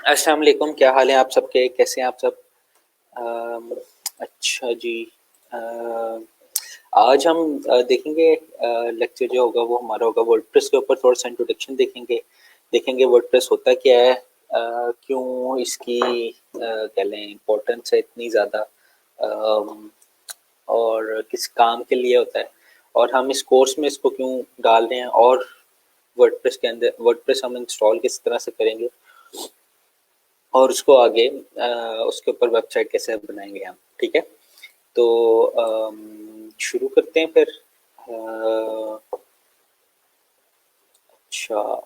अस्सलाम वालेकुम, क्या हाल है आप सबके? कैसे हैं आप सब? अम, अच्छा जी। अ, आज हम देखेंगे लेक्चर जो होगा वो हमारा होगा वर्डप्रेस के ऊपर। थोड़ा सा इंट्रोडक्शन देखेंगे। देखेंगे वर्डप्रेस होता क्या है, क्यों इसकी कह लें इम्पोर्टेंस है इतनी ज़्यादा, अम, और किस काम के लिए होता है, और हम इस कोर्स में इसको क्यों डाल रहे हैं, और वर्डप्रेस के अंदर वर्डप्रेस हम इंस्टॉल किस तरह से करेंगे, और उसको आगे उसके ऊपर वेबसाइट कैसे बनाएंगे हम। ठीक है, तो शुरू करते हैं फिर। अच्छा,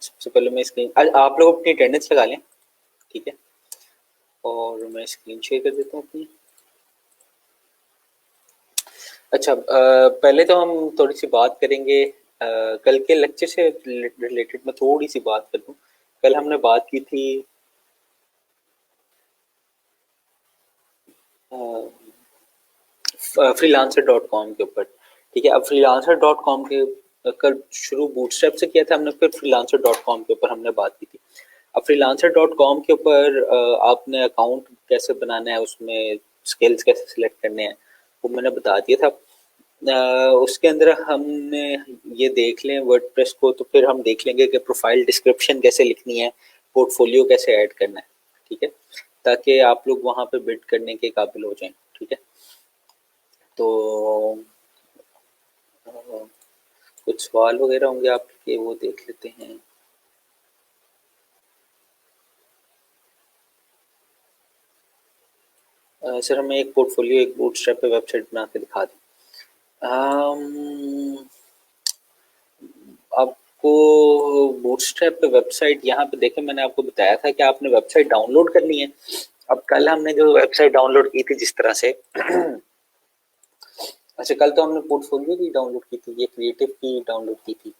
सबसे पहले मैं स्क्रीन, आप लोग अपनी अटेंडेंस लगा लें। ठीक है, और मैं स्क्रीन शेयर कर देता हूँ अपनी। अच्छा, पहले तो हम थोड़ी सी बात करेंगे, कल के लेक्चर से रिलेटेड मैं थोड़ी सी बात कर दूँ। कल हमने बात की थी freelancer.com के ऊपर। ठीक है, अब freelancer.com के कल शुरू बूटस्ट्रैप से किया था हमने, फिर freelancer.com के ऊपर हमने बात की थी। अब freelancer.com के ऊपर आपने अकाउंट कैसे बनाना है, उसमें स्किल्स कैसे सिलेक्ट करने हैं, वो मैंने बता दिया था। उसके अंदर हमने ये देख लें वर्डप्रेस को, तो फिर हम देख लेंगे कि प्रोफाइल डिस्क्रिप्शन कैसे लिखनी है, पोर्टफोलियो कैसे ऐड करना है। ठीक है, ताकि आप लोग वहाँ पे बिड करने के काबिल हो जाएं। ठीक है, तो कुछ सवाल वगैरह होंगे आपके, वो देख लेते हैं। सर, हमें एक पोर्टफोलियो एक बूटस्ट्रैप पे वेबसाइट बना के दिखा दें। आपको बूटस्ट्रैप पे वेबसाइट यहाँ पे देखें, मैंने आपको बताया था कि आपने वेबसाइट डाउनलोड करनी है। अब कल हमने जो वेबसाइट डाउनलोड की थी जिस तरह से अच्छा, कल तो हमने पोर्टफोलियो की डाउनलोड की थी, ये क्रिएटिव की डाउनलोड की थी।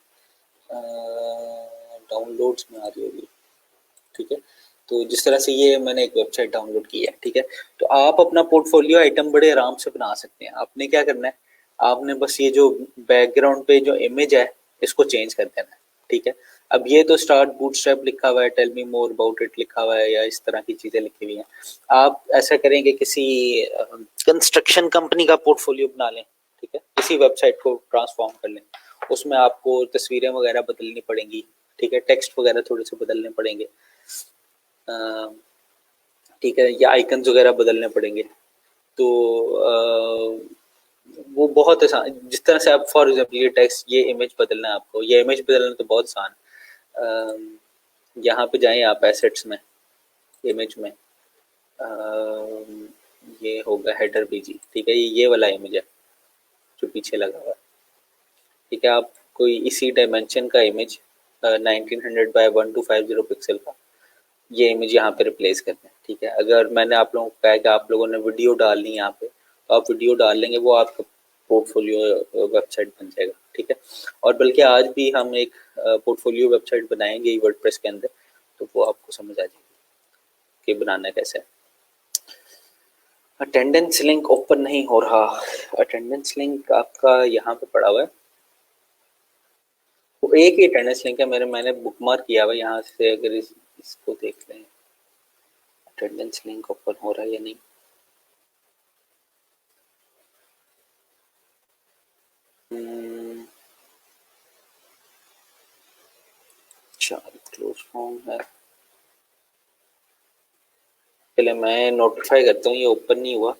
डाउनलोड्स में आ रही होगी। ठीक है, तो जिस तरह से ये मैंने एक वेबसाइट डाउनलोड की है। ठीक है, तो आप अपना पोर्टफोलियो आइटम बड़े आराम से बना सकते हैं। आपने क्या करना है, आपने बस ये जो बैकग्राउंड पे जो इमेज है इसको चेंज कर देना है। ठीक है, अब ये तो स्टार्ट बूटस्ट्रैप लिखा हुआ है, tell me more about it लिखा हुआ है, या इस तरह की चीजें लिखी हुई हैं। आप ऐसा करेंगे, किसी कंस्ट्रक्शन कंपनी का पोर्टफोलियो बना लें। ठीक है, किसी वेबसाइट को ट्रांसफॉर्म कर लें, उसमें आपको तस्वीरें वगैरह बदलनी पड़ेंगी। ठीक है, टेक्स्ट वगैरह थोड़े से बदलने पड़ेंगे। ठीक है, या आइकन्स वगैरह बदलने पड़ेंगे। तो वो बहुत आसान, जिस तरह से आप फॉर एग्जाम्पल ये टेक्स्ट, ये इमेज बदलना है आपको, ये इमेज बदलना तो बहुत आसान। यहाँ पे जाएं आप एसेट्स में, इमेज में, ये होगा हेडर बीजी। ठीक है, ये वाला इमेज है जो पीछे लगा हुआ है। ठीक है, आप कोई इसी डायमेंशन का इमेज 1900 बाय 1250 पिक्सल का ये इमेज यहाँ पे रिप्लेस करते हैं। ठीक है, अगर मैंने आप लोगों को कहा कि आप लोगों ने वीडियो डालनी है यहाँ पे, तो आप वीडियो डाल लेंगे, वो आपका पोर्टफोलियो वेबसाइट बन जाएगा। ठीक है, और बल्कि आज भी हम एक पोर्टफोलियो वेबसाइट बनाएंगे वर्डप्रेस के अंदर, तो वो आपको समझ आ जाएगी कि बनाना कैसे है। अटेंडेंस लिंक ओपन नहीं हो रहा। अटेंडेंस लिंक आपका यहाँ पे पड़ा हुआ है, वो एक ही अटेंडेंस लिंक है मैंने बुक मार्क किया हुआ है यहाँ से। अगर इसको देख लें, अटेंडेंस लिंक ओपन हो रहा है या नहीं। अच्छा, क्लोज फॉर्म है, पहले मैं नोटिफाई करता हूँ, ये ओपन नहीं हुआ।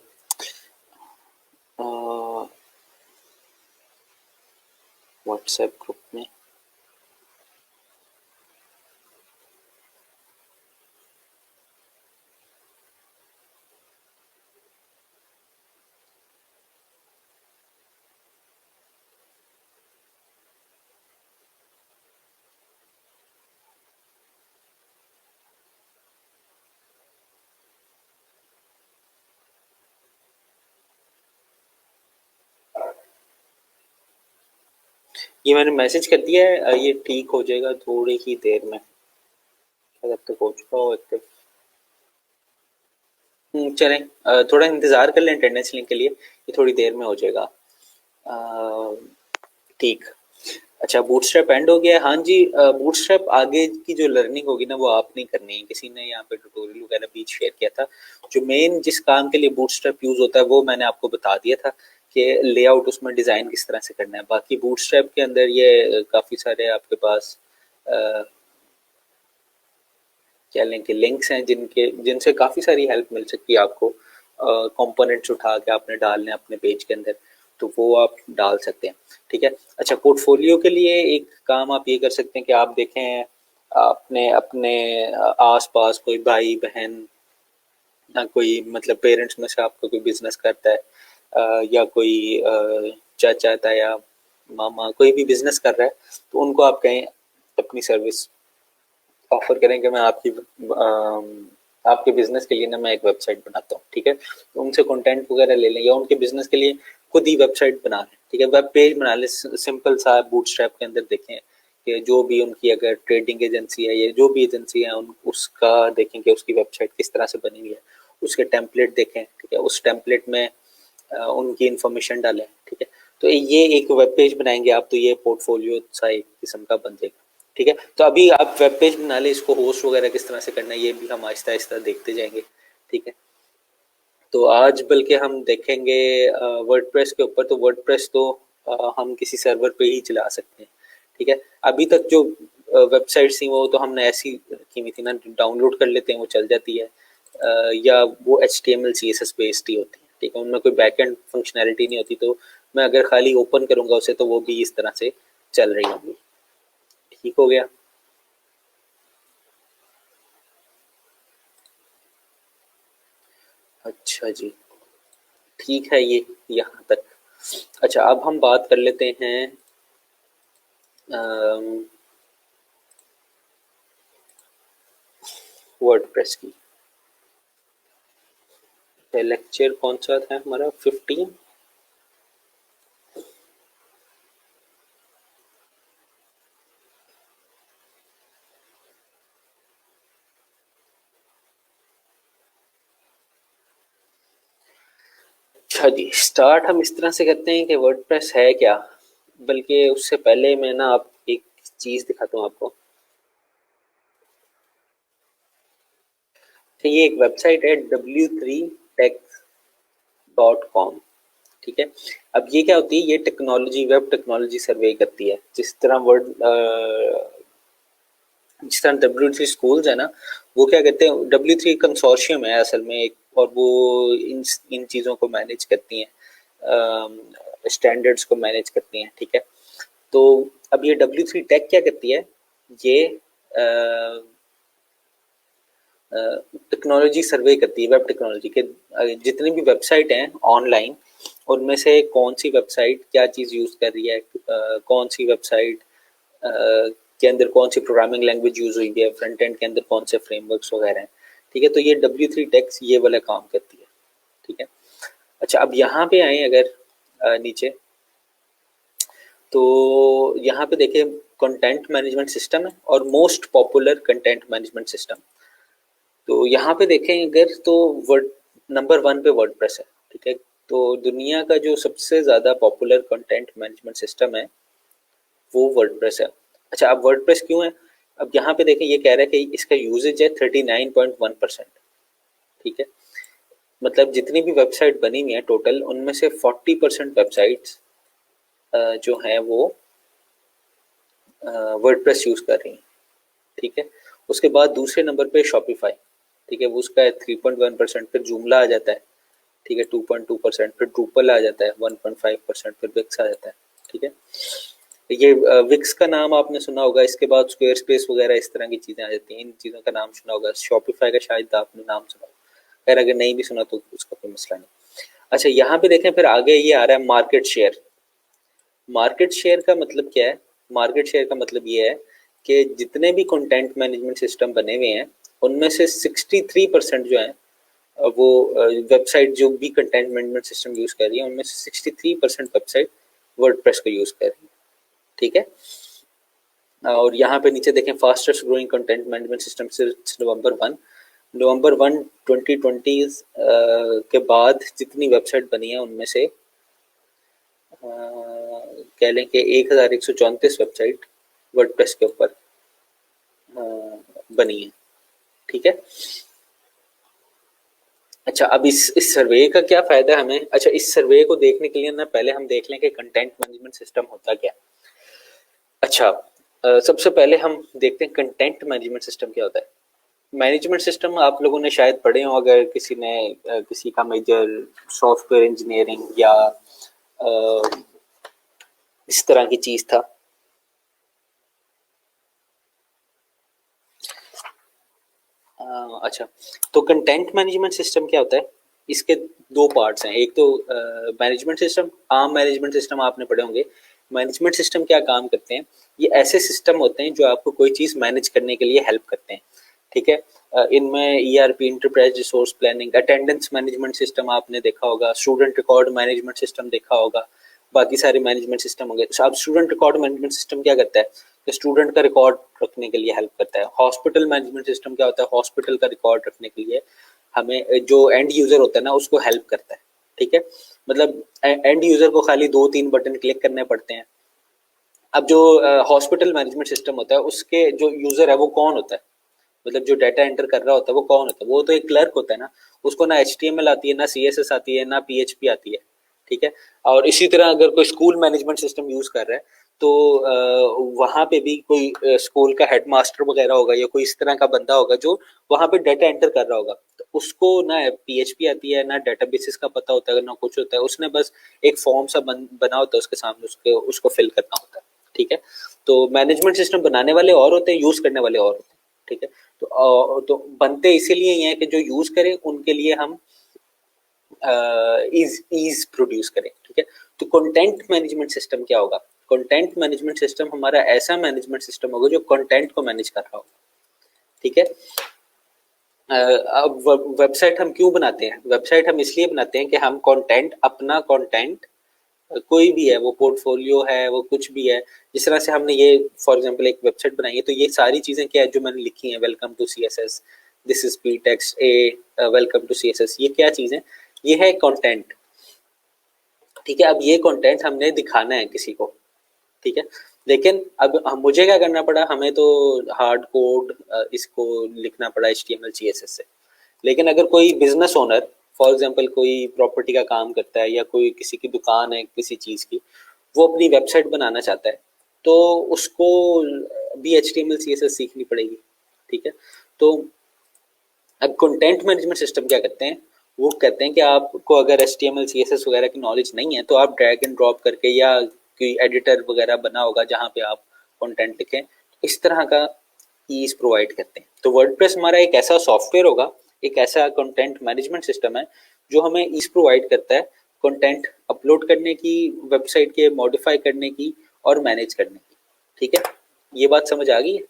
व्हाट्सएप ग्रुप में ये मैंने मैसेज कर दिया है, ये ठीक हो जाएगा थोड़ी ही देर में, शायद अब तक हो चुका हो एक्टिव। चलें, थोड़ा इंतज़ार कर लें अटेंडेंस लिंक के लिए, ये थोड़ी देर में हो जाएगा। ठीक। अच्छा, बूटस्ट्रैप एंड हो गया है। हाँ जी, बूटस्ट्रैप आगे की जो लर्निंग होगी ना वो आपने करनी है, किसी ने यहाँ पे ट्यूटोरियल वगैरह भी शेयर किया था। जो मेन जिस काम के लिए बूटस्ट्रैप यूज होता है वो मैंने आपको बता दिया था कि लेआउट उसमें डिजाइन किस तरह से करना है। बाकी बूटस्ट्रैप के अंदर ये काफी सारे आपके पास अ, क्या लिंक्स हैं जिनसे काफी सारी हेल्प मिल सकती है आपको। कंपोनेंट्स उठा के आपने डालने हैं अपने पेज के अंदर, तो वो आप डाल सकते हैं। ठीक है। अच्छा, पोर्टफोलियो के लिए एक काम आप ये कर सकते हैं कि आप देखें अपने अपने आसपास कोई भाई बहन या कोई मतलब पेरेंट्स में से आपका कोई बिजनेस करता है, या कोई चाचा ताया मामा कोई भी बिजनेस कर रहा है, तो उनको आप कहें अपनी सर्विस ऑफर करें कि मैं आपके बिजनेस के लिए ना मैं एक वेबसाइट बनाता हूँ। ठीक है, तो उनसे कंटेंट वगैरह ले लें या उनके बिजनेस के लिए खुद ही वेबसाइट बना लें। ठीक है, वेब पेज बना लें सिंपल सा। बूटस्ट्रैप के अंदर देखें कि जो भी उनकी अगर ट्रेडिंग एजेंसी है या जो भी एजेंसी है उन उसका देखें कि उसकी वेबसाइट किस तरह से बनी हुई है, उसके टेम्पलेट देखें। ठीक है, उस टेम्पलेट में उनकी इंफॉर्मेशन डालें। ठीक है, तो ये एक वेब पेज बनाएंगे आप, तो ये पोर्टफोलियो सा एक किस्म का बन जाएगा। ठीक है, तो अभी आप वेब पेज बना ले, इसको होस्ट वगैरह किस तरह से करना है ये भी हम आहिस्ता आहिस्ता देखते जाएंगे। ठीक है, तो आज बल्कि हम देखेंगे वर्डप्रेस के ऊपर। तो वर्डप्रेस तो हम किसी सर्वर पे ही चला सकते हैं। ठीक है, अभी तक जो वेबसाइट्स थी वो तो हमने ऐसी रखी हुई थी ना, डाउनलोड कर लेते हैं वो चल जाती है, या वो HTML CSS बेस्ड ही होती है। ठीक है, उनमें कोई बैकएंड फंक्शनैलिटी नहीं होती, तो मैं अगर खाली ओपन करूंगा उसे तो वो भी इस तरह से चल रही होंगी। ठीक हो गया। अच्छा जी, ठीक है ये यहाँ तक। अच्छा, अब हम बात कर लेते हैं वर्डप्रेस की। लेक्चर कौन सा था हमारा? 15। अच्छा जी, स्टार्ट हम इस तरह से करते हैं कि वर्डप्रेस है क्या। बल्कि उससे पहले मैं ना आप एक चीज दिखाता हूँ आपको। तो ये एक वेबसाइट है w3tech.com। ठीक है, अब ये क्या होती है, ये टेक्नोलॉजी वेब टेक्नोलॉजी सर्वे करती है। जिस तरह W3 स्कूल्स है ना, वो क्या कहते हैं, W3 कंसोर्शियम है असल में एक, और वो इन इन चीज़ों को मैनेज करती हैं, स्टैंडर्ड्स को मैनेज करती हैं। ठीक है, तो अब ये W3 टेक क्या करती है, ये टेक्नोलॉजी सर्वे करती है वेब टेक्नोलॉजी के। जितनी भी वेबसाइट हैं ऑनलाइन, उनमें से कौन सी वेबसाइट क्या चीज़ यूज़ कर रही है, कौन सी वेबसाइट के अंदर कौन सी प्रोग्रामिंग लैंग्वेज यूज़ हुई है, फ्रंट एंड के अंदर कौन से फ्रेमवर्क्स वगैरह हैं। ठीक है, तो ये W3 टेक्स ये वाला काम करती है। ठीक है, अच्छा अब यहाँ पे आए अगर नीचे, तो यहाँ पे देखिए कंटेंट मैनेजमेंट सिस्टम है और most popular content management system. तो यहाँ पे देखें अगर, तो वर्ड नंबर 1 पे वर्डप्रेस है। ठीक है, तो दुनिया का जो सबसे ज़्यादा पॉपुलर कंटेंट मैनेजमेंट सिस्टम है वो वर्डप्रेस है। अच्छा, अब वर्डप्रेस क्यों है, अब यहाँ पे देखें ये कह रहा है कि इसका यूजेज है 39.1%। ठीक है, मतलब जितनी भी वेबसाइट बनी हुई है टोटल, उनमें से 40% वेबसाइट्स जो हैं वो वर्डप्रेस यूज़ कर रही हैं। ठीक है, उसके बाद दूसरे नंबर पे शॉपिफाई। ठीक है, वो उसका है 3.1%। फिर जूमला आ जाता है। ठीक है, 2.2%। फिर ड्रूपल आ जाता है 1.5%। फिर विक्स आ जाता है। ठीक है, ये विक्स का नाम आपने सुना होगा, इसके बाद स्क्वेयर स्पेस वगैरह इस तरह की चीज़ें आ जाती हैं, इन चीज़ों का नाम सुना होगा। शॉपिफाई का शायद आपने नाम सुना होगा, खैर अगर नहीं भी सुना तो उसका कोई मसला नहीं। अच्छा, यहाँ पे देखें फिर आगे ये आ रहा है मार्केट शेयर। मार्केट शेयर का मतलब क्या है, मार्केट शेयर का मतलब ये है कि जितने भी कंटेंट मैनेजमेंट सिस्टम बने हुए हैं उनमें से 63% जो है वो वेबसाइट जो भी कंटेंट मैनेजमेंट सिस्टम यूज़ कर रही है उनमें से 63% वेबसाइट वर्डप्रेस को यूज़ कर रही है। ठीक है, और यहाँ पे नीचे देखें fastest growing content management system सिर्फ नवंबर 1 2020 के बाद जितनी वेबसाइट बनी है उनमें से कह लें कि 1134 वेबसाइट वर्डप्रेस के ऊपर बनी है। ठीक है। अच्छा, अब इस सर्वे का क्या फायदा हमें? अच्छा, इस सर्वे को देखने के लिए ना पहले हम देख लें कि कंटेंट मैनेजमेंट सिस्टम होता क्या। अच्छा, सबसे पहले हम देखते हैं कंटेंट मैनेजमेंट सिस्टम क्या होता है। मैनेजमेंट सिस्टम आप लोगों ने शायद पढ़े हो, अगर किसी ने किसी का मेजर सॉफ्टवेयर इंजीनियरिंग या इस तरह की चीज था। अच्छा, तो कंटेंट मैनेजमेंट सिस्टम क्या होता है? इसके दो पार्ट्स हैं। एक तो मैनेजमेंट सिस्टम, आम मैनेजमेंट सिस्टम आपने पढ़े होंगे। मैनेजमेंट सिस्टम क्या काम करते हैं? ये ऐसे सिस्टम होते हैं जो आपको कोई चीज़ मैनेज करने के लिए हेल्प करते हैं। ठीक है। इनमें ERP, enterprise resource planning, attendance management system आपने देखा होगा, स्टूडेंट रिकॉर्ड मैनेजमेंट सिस्टम देखा होगा, बाकी सारे मैनेजमेंट सिस्टम होंगे। अब स्टूडेंट रिकॉर्ड मैनेजमेंट सिस्टम क्या करता है कि स्टूडेंट का रिकॉर्ड रखने के लिए हेल्प करता है। हॉस्पिटल मैनेजमेंट सिस्टम क्या होता है? हॉस्पिटल का रिकॉर्ड रखने के लिए हमें जो एंड यूजर होता है ना उसको हेल्प करता है। ठीक है। मतलब एंड यूजर को खाली 2-3 बटन क्लिक करने पड़ते हैं। अब जो हॉस्पिटल मैनेजमेंट सिस्टम होता है उसके जो यूजर है वो कौन होता है? मतलब जो डाटा एंटर कर रहा होता है वो कौन होता है? वो तो एक क्लर्क होता है ना। उसको ना HTML आती है, ना CSS आती है, ना PHP आती है। ठीक है। और इसी तरह अगर कोई स्कूल मैनेजमेंट सिस्टम यूज कर रहा है तो वहां पे भी कोई स्कूल का हेडमास्टर वगैरह होगा या कोई इस तरह का बंदा होगा जो वहां पे डाटा एंटर कर रहा होगा। तो उसको ना PHP आती है, ना डेटाबेसिस का पता होता है, ना कुछ होता है। उसने बस एक फॉर्म सा बना होता है उसके सामने, उसको फिल करना होता है। ठीक है। तो मैनेजमेंट सिस्टम बनाने वाले और होते हैं, यूज करने वाले और होते हैं। ठीक है। तो बनते इसीलिए ही हैं कि जो यूज करें उनके लिए हम ईज प्रोड्यूस करें। ठीक है। तो कंटेंट मैनेजमेंट सिस्टम क्या होगा? कंटेंट मैनेजमेंट सिस्टम हमारा ऐसा मैनेजमेंट सिस्टम होगा जो कंटेंट को मैनेज कर रहा होगा। ठीक है। अब वेबसाइट हम क्यों बनाते हैं? वेबसाइट हम इसलिए बनाते हैं कि हम कंटेंट, अपना कंटेंट कोई भी है, वो पोर्टफोलियो है, वो कुछ भी है, जिस तरह से हमने ये फॉर एग्जांपल एक वेबसाइट बनाई है तो ये सारी चीजें क्या है जो मैंने लिखी हैं, welcome to CSS, this is pre text a, welcome to CSS, ये क्या चीजें? ये है कंटेंट। ठीक है। अब ये कंटेंट हमने दिखाना है किसी को। ठीक है। लेकिन अब मुझे क्या करना पड़ा, हमें तो हार्ड कोड इसको लिखना पड़ा HTML CSS से। लेकिन अगर कोई बिजनेस ओनर, फॉर एग्जांपल कोई प्रॉपर्टी का काम करता है या कोई किसी की दुकान है किसी चीज की, वो अपनी वेबसाइट बनाना चाहता है तो उसको भी HTML CSS सीखनी पड़ेगी। ठीक है। तो अब कंटेंट मैनेजमेंट सिस्टम क्या करते हैं? वो कहते हैं कि आपको अगर HTML CSS वगैरह की नॉलेज नहीं है तो आप ड्रैग एंड ड्रॉप करके या कोई एडिटर वगैरह बना होगा जहाँ पे आप कंटेंट लिखें, इस तरह का ईज प्रोवाइड करते हैं। तो वर्डप्रेस हमारा एक ऐसा सॉफ्टवेयर होगा, एक ऐसा कंटेंट मैनेजमेंट सिस्टम है जो हमें ईज प्रोवाइड करता है कंटेंट अपलोड करने की, वेबसाइट के मॉडिफाई करने की और मैनेज करने की। ठीक है। ये बात समझ आ गई है?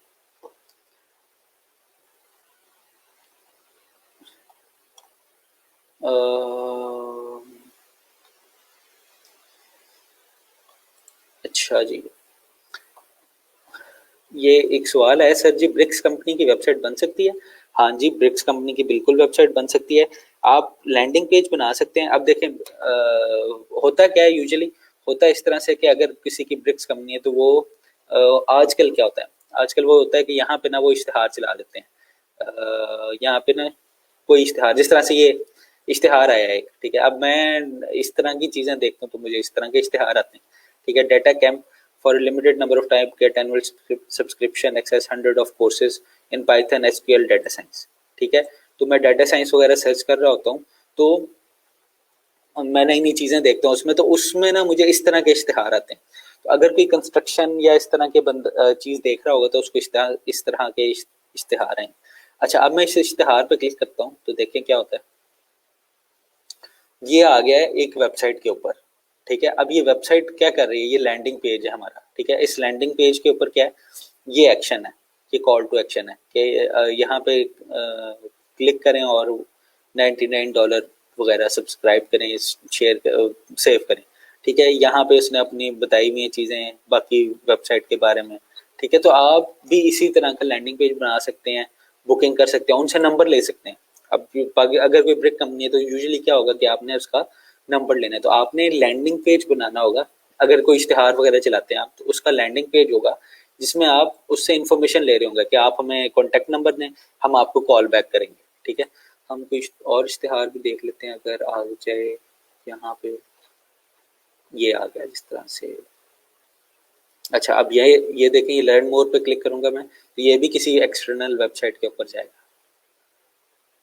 अच्छा जी, ये एक सवाल है सर जी, ब्रिक्स कंपनी की वेबसाइट बन सकती है? हाँ जी, ब्रिक्स कंपनी की बिल्कुल वेबसाइट बन सकती है। आप लैंडिंग पेज बना सकते हैं। अब देखें, होता क्या है यूजुअली, होता है इस तरह से कि अगर किसी की ब्रिक्स कंपनी है तो वो आजकल क्या होता है, आजकल वो होता है कि यहाँ पे ना वो इश्तिहार चला देते हैं। यहाँ पे ना कोई इश्तिहार, जिस तरह से ये इश्तिहार आया है एक, ठीक है। अब मैं इस तरह की चीज़ें देखता हूँ तो मुझे इस तरह के इश्तिहार आते हैं। ठीक है। Data camp for limited number of time get annual subscription access 100 of courses in Python SQL data science. ठीक है। तो मैं डाटा साइंस वगैरह सर्च कर रहा होता हूँ तो मैं नई नई चीज़ें देखता हूँ उसमें, तो उसमें ना मुझे इस तरह के इश्तिहार आते हैं। तो अगर कोई कंस्ट्रक्शन या इस तरह के चीज़ देख रहा होगा तो उसको इस तरह के इश्तिहार हैं। अच्छा, अब मैं इस इश्तिहार पर क्लिक करता हूँ तो देखें क्या होता है। ये आ गया है एक वेबसाइट के ऊपर। ठीक है। अब ये वेबसाइट क्या कर रही है? ये लैंडिंग पेज है हमारा। ठीक है। इस लैंडिंग पेज के ऊपर क्या है? ये एक्शन है, ये कॉल टू एक्शन है कि यहाँ पे क्लिक करें और $99 वगैरह सब्सक्राइब करें, शेयर सेव करें। ठीक है। यहाँ पे उसने अपनी बताई हुई चीज़ें बाकी वेबसाइट के बारे में। ठीक है। तो आप भी इसी तरह का लैंडिंग पेज बना सकते हैं, बुकिंग कर सकते हैं, उनसे नंबर ले सकते हैं। अब अगर कोई ब्रिक कंपनी है तो यूजुअली क्या होगा कि आपने उसका नंबर लेना है, तो आपने लैंडिंग पेज बनाना होगा अगर कोई इश्तिहार वगैरह चलाते हैं आप, तो उसका लैंडिंग पेज होगा जिसमें आप उससे इंफॉर्मेशन ले रहे होंगे कि आप हमें कॉन्टेक्ट नंबर दें, हम आपको कॉल बैक करेंगे। ठीक है, हम कुछ और इश्तिहार भी देख लेते हैं अगर आ जाए। यहाँ पे ये आ गया जिस तरह से। अच्छा, अब ये देखें, ये लर्न मोर पे क्लिक करूंगा मैं, तो ये भी किसी एक्सटर्नल वेबसाइट के ऊपर जाएगा।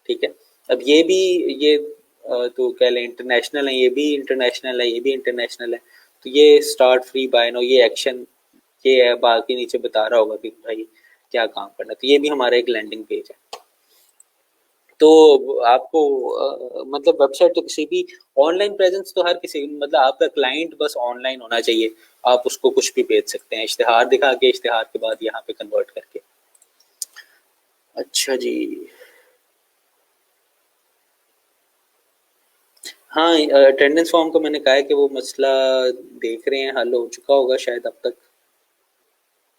ठीक है, अब ये भी ये तो कह लें इंटरनेशनल है, ये भी इंटरनेशनल है, ये भी इंटरनेशनल है। तो ये स्टार्ट फ्री बाय नो, ये एक्शन ये है, बाकी नीचे बता रहा होगा कि भाई क्या काम करना। तो ये भी हमारा एक लैंडिंग पेज है। तो आपको मतलब वेबसाइट तो किसी भी ऑनलाइन प्रेजेंस तो हर किसी, मतलब आपका क्लाइंट बस ऑनलाइन होना चाहिए, आप उसको कुछ भी भेज सकते हैं, इश्तिहार दिखा के, इश्तिहार के बाद यहाँ पे कन्वर्ट करके। अच्छा जी, हाँ, अटेंडेंस फॉर्म को मैंने कहा है कि वो मसला देख रहे हैं, हल हो चुका होगा शायद अब तक।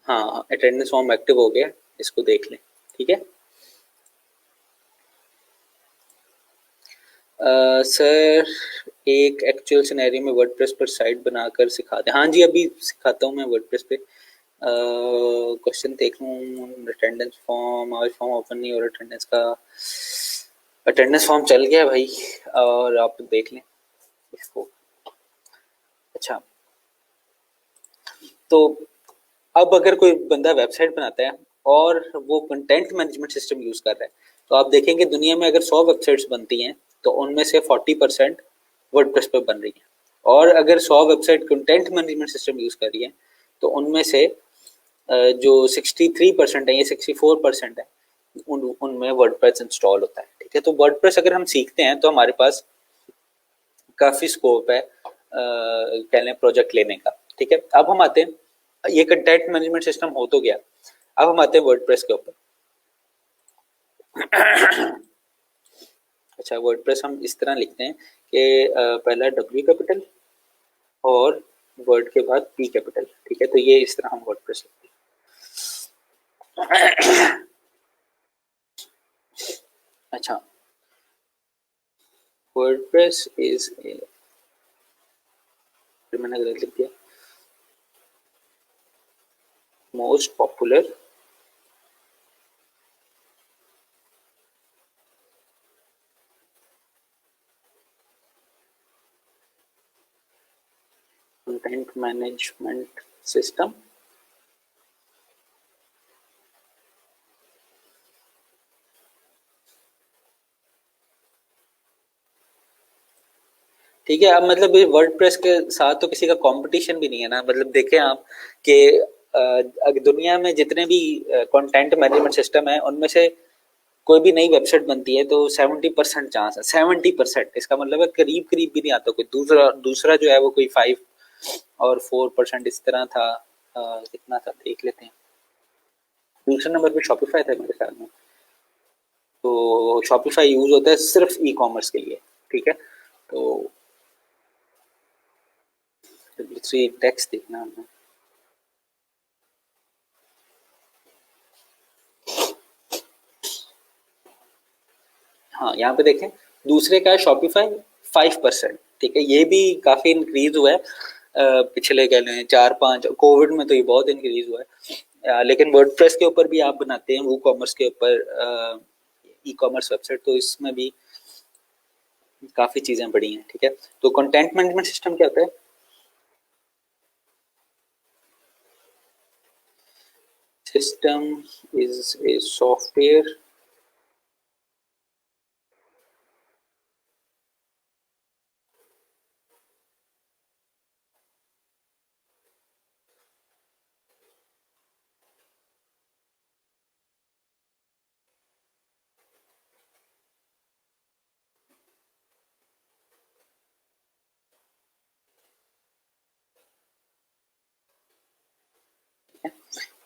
हाँ, अटेंडेंस फॉर्म एक्टिव हो गया, इसको देख लें। ठीक है सर, एक एक्चुअल सिनेरियो में वर्डप्रेस पर साइट बनाकर सिखा दें। हाँ जी, अभी सिखाता हूँ मैं वर्डप्रेस पे। क्वेश्चन देख लूँ, अटेंडेंस फॉर्म, आज फॉर्म ओपन नहीं हो रहा अटेंडेंस का। अटेंडेंस फॉर्म चल गया भाई, और आप देख लें इसको। अच्छा, तो अब अगर कोई बंदा वेबसाइट बनाता है और वो कंटेंट मैनेजमेंट सिस्टम यूज कर रहा है, तो आप देखेंगे दुनिया में अगर 100 वेबसाइट्स बनती हैं तो उनमें से 40% वर्डप्रेस पर बन रही है। और अगर 100 website content management system use कर रही है तो उनमें से जो 63% है, ये 64% है, उनमें वर्डप्रेस इंस्टॉल होता है। ठीक है, तो वर्डप्रेस अगर हम सीखते हैं तो हमारे पास काफी स्कोप है कह लें प्रोजेक्ट लेने का। ठीक है, अब हम आते हैं, ये कंटेंट मैनेजमेंट सिस्टम हो तो गया, अब हम आते हैं वर्डप्रेस के ऊपर। अच्छा, वर्डप्रेस हम इस तरह लिखते हैं कि पहला डब्ल्यू कैपिटल और वर्ड के बाद पी कैपिटल। ठीक है, तो ये इस तरह हम वर्डप्रेस लिखते हैं। अच्छा, वर्डप्रेस इज मैंने गलत लिख दिया, most popular content management system ठीक है। अब मतलब वर्डप्रेस के साथ तो किसी का कंपटीशन भी नहीं है ना, मतलब देखें आप कि दुनिया में जितने भी कंटेंट मैनेजमेंट सिस्टम है उनमें से कोई भी नई वेबसाइट बनती है तो 70% चांस है, 70%, इसका मतलब है करीब करीब भी नहीं आता कोई। दूसरा दूसरा जो है वो कोई 5 और 4% इस तरह था। कितना था देख लेते हैं। दूसरे नंबर पे शॉपिफाई था मेरे ख्याल में। तो शॉपिफाई यूज होता है सिर्फ ई कॉमर्स के लिए। ठीक है, तो दूसरी टेक्स्ट देखना हमने। हाँ, यहाँ पे देखें, दूसरे का है शॉपिफाई 5%। ठीक है, ये भी काफी इंक्रीज हुआ है पिछले कह लें 4-5, कोविड में तो ये बहुत इंक्रीज हुआ है। लेकिन वर्डप्रेस के ऊपर भी आप बनाते हैं वो कॉमर्स के ऊपर ई कॉमर्स वेबसाइट, तो इसमें भी काफी चीजें बढ़ी हैं। ठीक है, तो कंटेंट मैनेजमेंट सिस्टम क्या होता है? सिस्टम इज ए सॉफ्टवेयर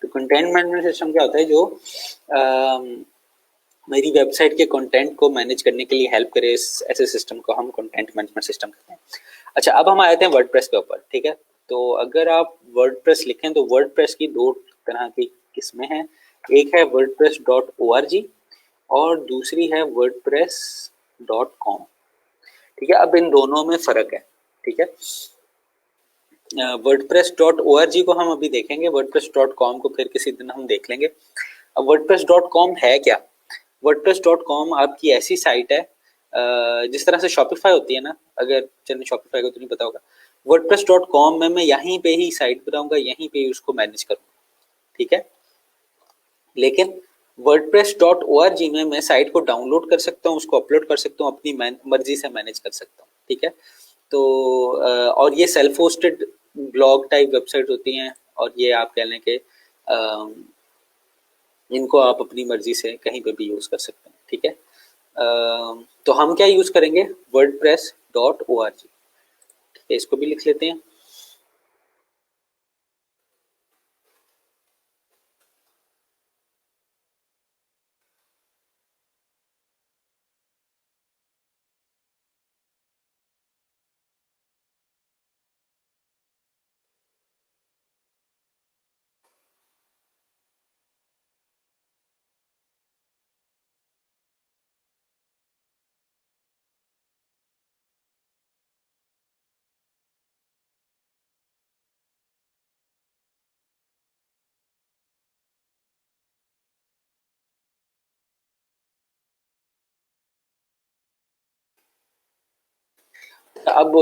तो कंटेंट मैनेजमेंट सिस्टम क्या होता है? जो मेरी वेबसाइट के कंटेंट को मैनेज करने के लिए हेल्प करे, ऐसे सिस्टम को हम कंटेंट मैनेजमेंट सिस्टम कहते हैं। अच्छा, अब हम आते हैं वर्डप्रेस के ऊपर। ठीक है, तो अगर आप वर्डप्रेस लिखें तो वर्डप्रेस की दो तरह की किस्में हैं। एक है WordPress dot O R G और दूसरी है वर्डप्रेस डॉट कॉम। ठीक है, अब इन दोनों में फ़र्क है। ठीक है, वर्डप्रेस.org को हम अभी देखेंगे, वर्डप्रेस.com को फिर किसी दिन हम देख लेंगे। अब वर्डप्रेस.com है क्या? वर्डप्रेस.com आपकी ऐसी साइट है, जिस तरह से शॉपिफाई होती है ना, अगर चलिए शॉपिफाई को तो नहीं पता होगा, वर्डप्रेस.com में मैं यहीं पे ही साइट बनाऊंगा, यहीं पे ही उसको मैनेज करूंगा, ठीक है। लेकिन वर्डप्रेस.org में मैं साइट को डाउनलोड कर सकता हूँ, उसको अपलोड कर सकता हूँ, अपनी मर्जी से मैनेज कर सकता हूँ, ठीक है। तो और ये self hosted blog type website होती हैं, और ये आप कह लें कि इनको आप अपनी मर्जी से कहीं पे भी यूज़ कर सकते हैं, ठीक है। तो हम क्या यूज़ करेंगे? wordpress.org, ठीक है, इसको भी लिख लेते हैं। अब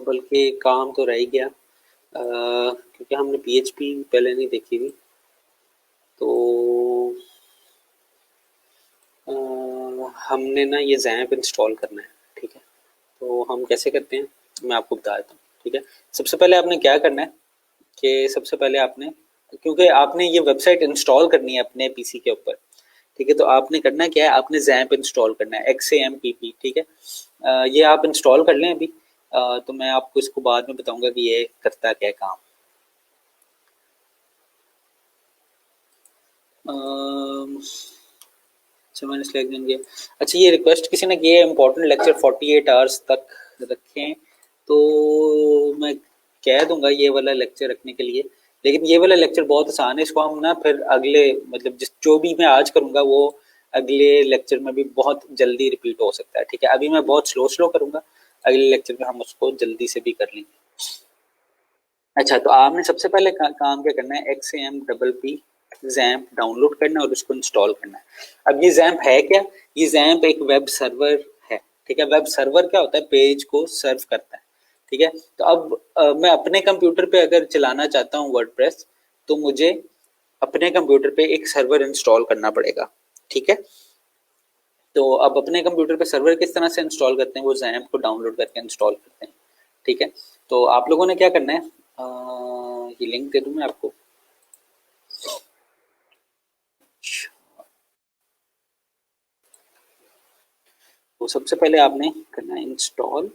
बल्कि काम तो रह ही गया, क्योंकि हमने PHP पहले नहीं देखी थी, तो हमने ना ये जैम्प इंस्टॉल करना है, ठीक है। तो हम कैसे करते हैं मैं आपको बता देता हूँ, ठीक है। सबसे पहले आपने क्या करना है कि सबसे पहले आपने, क्योंकि आपने ये वेबसाइट इंस्टॉल करनी है अपने पीसी के ऊपर, ठीक है, तो आपने करना क्या है, आपने जैम्प इंस्टॉल करना है, XAMPP, ठीक है। ये आप इंस्टॉल कर लें अभी, तो मैं आपको इसको बाद में बताऊंगा कि ये करता क्या काम। अच्छा मैंने सिलेक्ट किया। अच्छा ये रिक्वेस्ट किसी ने की है, इम्पोर्टेंट लेक्चर 48 आवर्स तक रखें, तो मैं कह दूंगा ये वाला लेक्चर रखने के लिए, लेकिन ये वाला लेक्चर बहुत आसान है, इसको हम ना फिर अगले मतलब जिस जो भी मैं आज करूंगा वो अगले लेक्चर में भी बहुत जल्दी रिपीट हो सकता है, ठीक है। अभी मैं बहुत स्लो स्लो करूंगा, अगले लेक्चर में हम उसको जल्दी से भी कर लेंगे। अच्छा तो आपने सबसे पहले काम क्या करना है, XAMPP जैम्प डाउनलोड करना है और उसको इंस्टॉल करना है। अब ये जैम्प है क्या? ये जैम्प एक वेब सर्वर है, ठीक है। वेब सर्वर क्या होता है? पेज को सर्व करता है, ठीक है। तो अब मैं अपने कंप्यूटर पे अगर चलाना चाहता हूँ वर्डप्रेस, तो मुझे अपने कंप्यूटर पे एक सर्वर इंस्टॉल करना पड़ेगा, ठीक है। तो अब अपने कंप्यूटर पे सर्वर किस तरह से इंस्टॉल करते हैं, वो जैम्प को डाउनलोड करके इंस्टॉल करते हैं, ठीक है। तो आप लोगों ने क्या करना है, ये लिंक दे दूं मैं आपको। तो सबसे पहले आपने करना है इंस्टॉल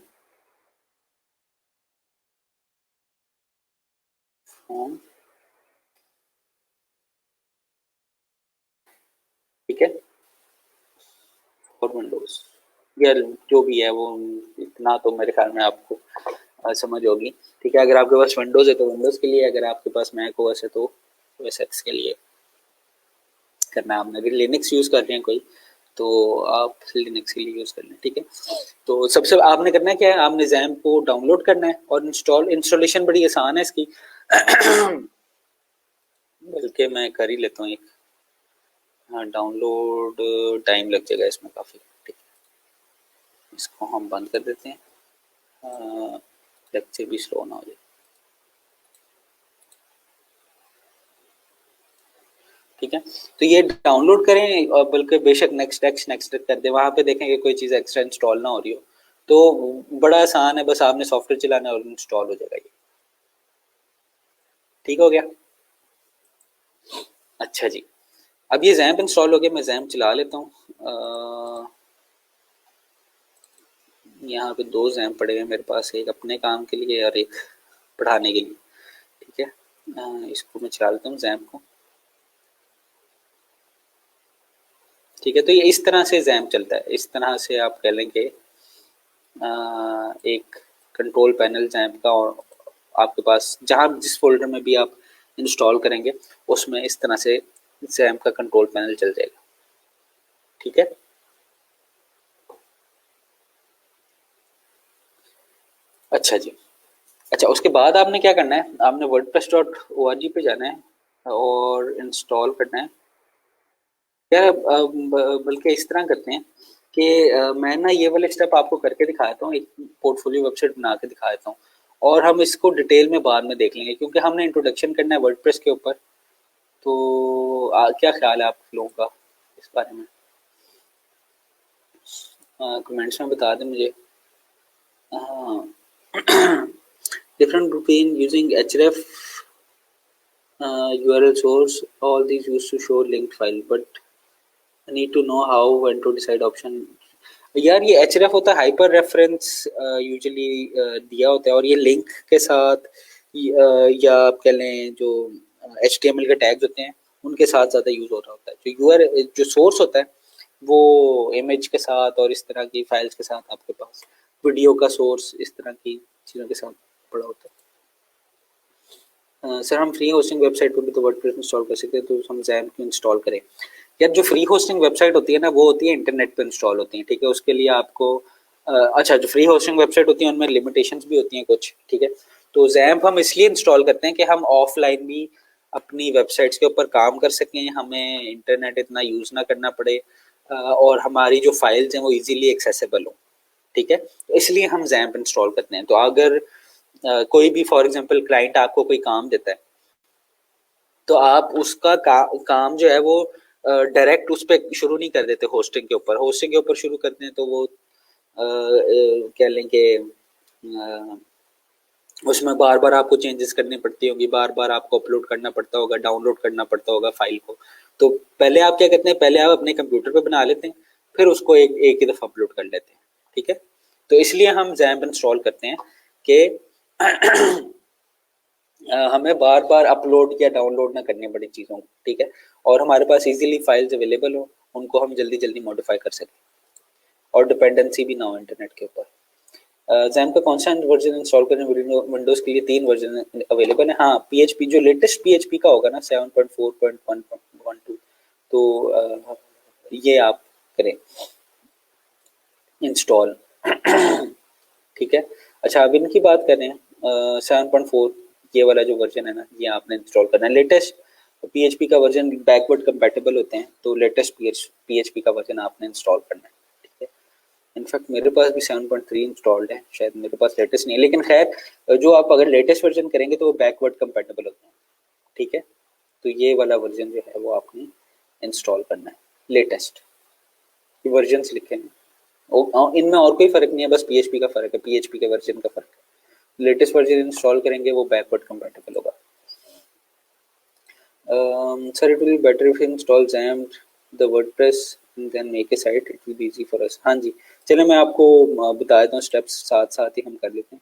फ्रॉम, ठीक है, फॉर विंडोज, या जो भी है वो, इतना तो मेरे ख्याल में आपको समझ होगी, ठीक है। अगर आपके पास विंडोज है तो विंडोज के लिए, अगर आपके पास मैक ओएस है तो OS X के लिए करना है आपने। अगर लिनक्स यूज कर रहे हैं कोई, तो आप लिनक्स के लिए यूज कर लें, ठीक है। तो सबसे आपने करना है क्या है, आपने जैम्प को डाउनलोड करना है और इंस्टॉलेशन बड़ी आसान है इसकी। बल्कि मैं कर ही लेता हूँ एक, हाँ डाउनलोड टाइम लग जाएगा इसमें काफ़ी, ठीक है। इसको हम बंद कर देते हैं, लेक्चर भी स्लो ना हो जाए, ठीक है। तो ये डाउनलोड करें और बल्कि बेशक नेक्स्ट नेक्स्ट नेक्स्ट कर दें, वहाँ पे देखेंगे कोई चीज़ एक्स्ट्रा इंस्टॉल ना हो रही हो, तो बड़ा आसान है, बस आपने सॉफ्टवेयर चलाना है और इंस्टॉल हो जाएगा ये, ठीक हो गया। अच्छा जी, अब ये जैम्प इंस्टॉल हो गया, मैं जैम्प चला लेता हूँ। यहाँ पे दो जैम्प पड़े हैं मेरे पास, एक अपने काम के लिए और एक पढ़ाने के लिए, ठीक है। इसको मैं चला लेता हूँ जैम्प को, ठीक है। तो ये इस तरह से जैम्प चलता है, इस तरह से आप कह लें कि एक कंट्रोल पैनल जैम्प का, और आपके पास जहाँ जिस फोल्डर में भी आप इंस्टॉल करेंगे उसमें इस तरह से जैम्प का कंट्रोल पैनल चल जाएगा, ठीक है। अच्छा जी, अच्छा, उसके बाद आपने क्या करना है, आपने wordpress.org पे जाना है और इंस्टॉल करना है। यार बल्कि इस तरह करते हैं कि मैं ना ये वाले स्टेप आपको करके दिखाता हूँ, एक पोर्टफोलियो वेबसाइट बना के दिखा देता हूँ और हम इसको डिटेल में बाद में देख लेंगे, क्योंकि हमने इंट्रोडक्शन करना है वर्डप्रेस के ऊपर। तो क्या ख्याल है आप लोगों का इस बारे में? कमेंट्स में बता दें मुझे। Different between using href URL source, all these used to show linked file, but I need to know how when to decide option। यार ये href होता है हाइपर रेफरेंस, यूजुअली दिया होता है, और ये लिंक के साथ या आप कह लें जो HTML के टैग्स होते हैं उनके साथ ज़्यादा यूज़ हो रहा होता है। जो जो सोर्स होता है वो इमेज के साथ और इस तरह की फाइल्स के साथ आपके पास वीडियो का सोर्स इस तरह की चीज़ों के साथ पड़ा होता है। सर हम फ्री होस्टिंग वेबसाइट पर भी तो वर्डप्रेस इंस्टॉल कर सकते हैं, तो हम जैम क्यों इंस्टॉल करें? यार जो फ्री होस्टिंग वेबसाइट होती है ना वो होती है इंटरनेट पे इंस्टॉल होती है, ठीक है। उसके लिए आपको अच्छा, जो फ्री होस्टिंग वेबसाइट होती है उनमें लिमिटेशंस भी होती हैं कुछ, ठीक है। तो जैम्प हम इसलिए इंस्टॉल करते हैं कि हम ऑफलाइन भी अपनी वेबसाइट्स के ऊपर काम कर सकें, हमें इंटरनेट इतना यूज़ ना करना पड़े, और हमारी जो फाइल्स हैं वो इजीली एक्सेसिबल हो, ठीक है। तो इसलिए हम जैम्प इंस्टॉल करते हैं। तो अगर कोई भी फॉर एग्जांपल क्लाइंट आपको कोई काम देता है तो आप उसका काम जो है वो डायरेक्ट उस पर शुरू नहीं कर देते, होस्टिंग के ऊपर। होस्टिंग के ऊपर शुरू करते हैं तो वो कह लें कि उसमें बार बार आपको चेंजेस करनी पड़ती होगी, बार बार आपको अपलोड करना पड़ता होगा, डाउनलोड करना पड़ता होगा फाइल को। तो पहले आप क्या करते हैं, पहले आप अपने कंप्यूटर पे बना लेते हैं, फिर उसको एक ही दफ़ा अपलोड कर लेते हैं, ठीक है। तो इसलिए हम जैम्प इंस्टॉल करते हैं कि हमें बार बार अपलोड या डाउनलोड ना करनी पड़े चीज़ों को, ठीक है। और हमारे पास इजीली फाइल्स अवेलेबल हो, उनको हम जल्दी जल्दी मॉडिफाई कर सकें और डिपेंडेंसी भी ना हो इंटरनेट के ऊपर। जैम का कौन सा वर्जन इंस्टॉल करें? विंडोज के लिए 3 वर्जन अवेलेबल है। हाँ, पीएचपी जो लेटेस्ट पीएचपी का होगा ना 7.4.1.12, तो ये आप करें इंस्टॉल, ठीक है। अच्छा, अब इनकी बात करें 7.4 ये वाला जो वर्जन है ना, ये आपने इंस्टॉल करना है। लेटेस्ट पीएचपी का वर्जन बैकवर्ड कंपैटिबल होते हैं, तो लेटेस्ट पीएचपी का वर्जन आपने इंस्टॉल करना है, ठीक है। इनफैक्ट मेरे पास भी 7.3 इंस्टॉल्ड है, शायद मेरे पास लेटेस्ट नहीं है, लेकिन खैर जो आप अगर लेटेस्ट वर्जन करेंगे तो वो बैकवर्ड कंपैटिबल होते हैं, ठीक है। तो ये वाला वर्जन जो है वो आपने इंस्टॉल करना है, लेटेस्ट वर्जन लिखे हैं। इनमें और कोई फर्क नहीं है, बस पीएचपी का फर्क है, पीएचपी के वर्जन का फर्क है। लेटेस्ट वर्जन इंस्टॉल करेंगे वो बैकवर्ड कंपैटिबल होगा। Sir it will be better if you install XAMPP the WordPress then make a site, it will be easy for us. हाँ जी, चलिए मैं आपको बता देता हूँ, स्टेप्स साथ साथ ही हम कर लेते हैं।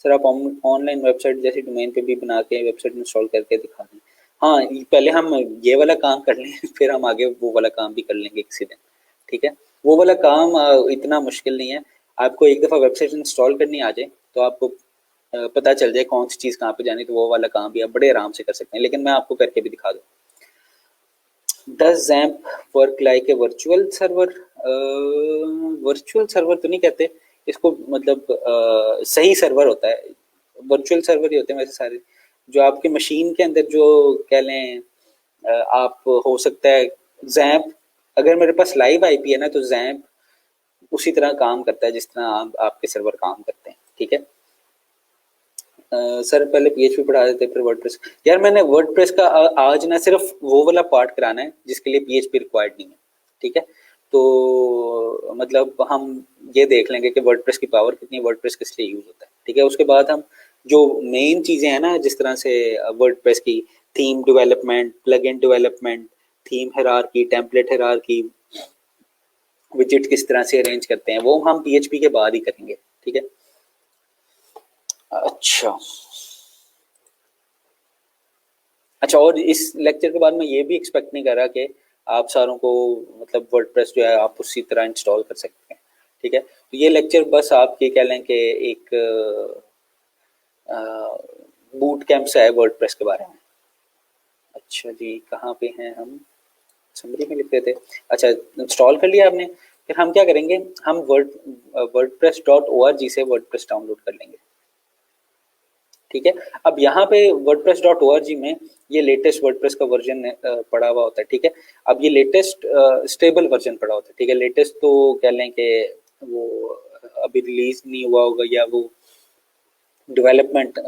सर आप ऑनलाइन वेबसाइट जैसे डोमेन पे भी बना के वेबसाइट इंस्टॉल करके दिखा दें। हाँ, पहले हम ये वाला काम कर लें, फिर हम आगे वो वाला काम भी कर लेंगे किसी दिन, ठीक है। वो वाला काम इतना मुश्किल नहीं है। आपको एक दफ़ा वेबसाइट इंस्टॉल करनी आ जाए तो आपको पता चल जाए कौन सी चीज़ कहाँ पे जानी, तो वो वाला काम भी आप बड़े आराम से कर सकते हैं। लेकिन मैं आपको करके भी दिखा दूँ। Does XAMPP work like a virtual server? Virtual server तो नहीं कहते इसको, मतलब सही सर्वर होता है, वर्चुअल सर्वर ही होते हैं वैसे सारे। जो आपके मशीन के अंदर जो कह लें आप हो सकता है XAMPP, अगर मेरे पास लाइव आईपी है ना तो XAMPP उसी तरह काम करता है जिस तरह आपके सर्वर काम करते हैं, ठीक है। सर पहले पीएचपी पढ़ा देते फिर वर्डप्रेस। यार मैंने वर्डप्रेस का आज ना सिर्फ वो वाला पार्ट कराना है जिसके लिए पीएचपी रिक्वायर्ड नहीं है, ठीक है। तो मतलब हम ये देख लेंगे कि वर्डप्रेस की पावर कितनी है, वर्डप्रेस किस लिए यूज होता है, ठीक है। उसके बाद हम जो मेन चीज़ें हैं ना, जिस तरह से वर्डप्रेस की theme development, plugin development, theme hierarchy, template hierarchy, विजेट किस तरह से अरेंज करते हैं, वो हम पीएचपी के बाद ही करेंगे, ठीक है। अच्छा अच्छा, और इस लेक्चर के बाद मैं ये भी एक्सपेक्ट नहीं कर रहा कि आप सारों को मतलब वर्डप्रेस जो है आप उसी तरह इंस्टॉल कर सकते हैं, ठीक है। तो ये लेक्चर बस आपके कह लें कि एक बूट कैंप सा है वर्डप्रेस के बारे में। अच्छा जी, कहाँ पे हैं हम? समरी में लिख रहे थे। अच्छा, इंस्टॉल कर लिया आपने, फिर हम क्या करेंगे, हम वर्डप्रेस.org से वर्डप्रेस डाउनलोड कर लेंगे। ठीक है। अब यहाँ पे wordpress.org में ये लेटेस्ट वर्डप्रेस का वर्जन पड़ा हुआ होता है, ठीक है। अब ये लेटेस्ट स्टेबल वर्जन पड़ा होता है, ठीक है। लेटेस्ट तो कह लें कि वो अभी रिलीज नहीं हुआ होगा या वो डेवलपमेंट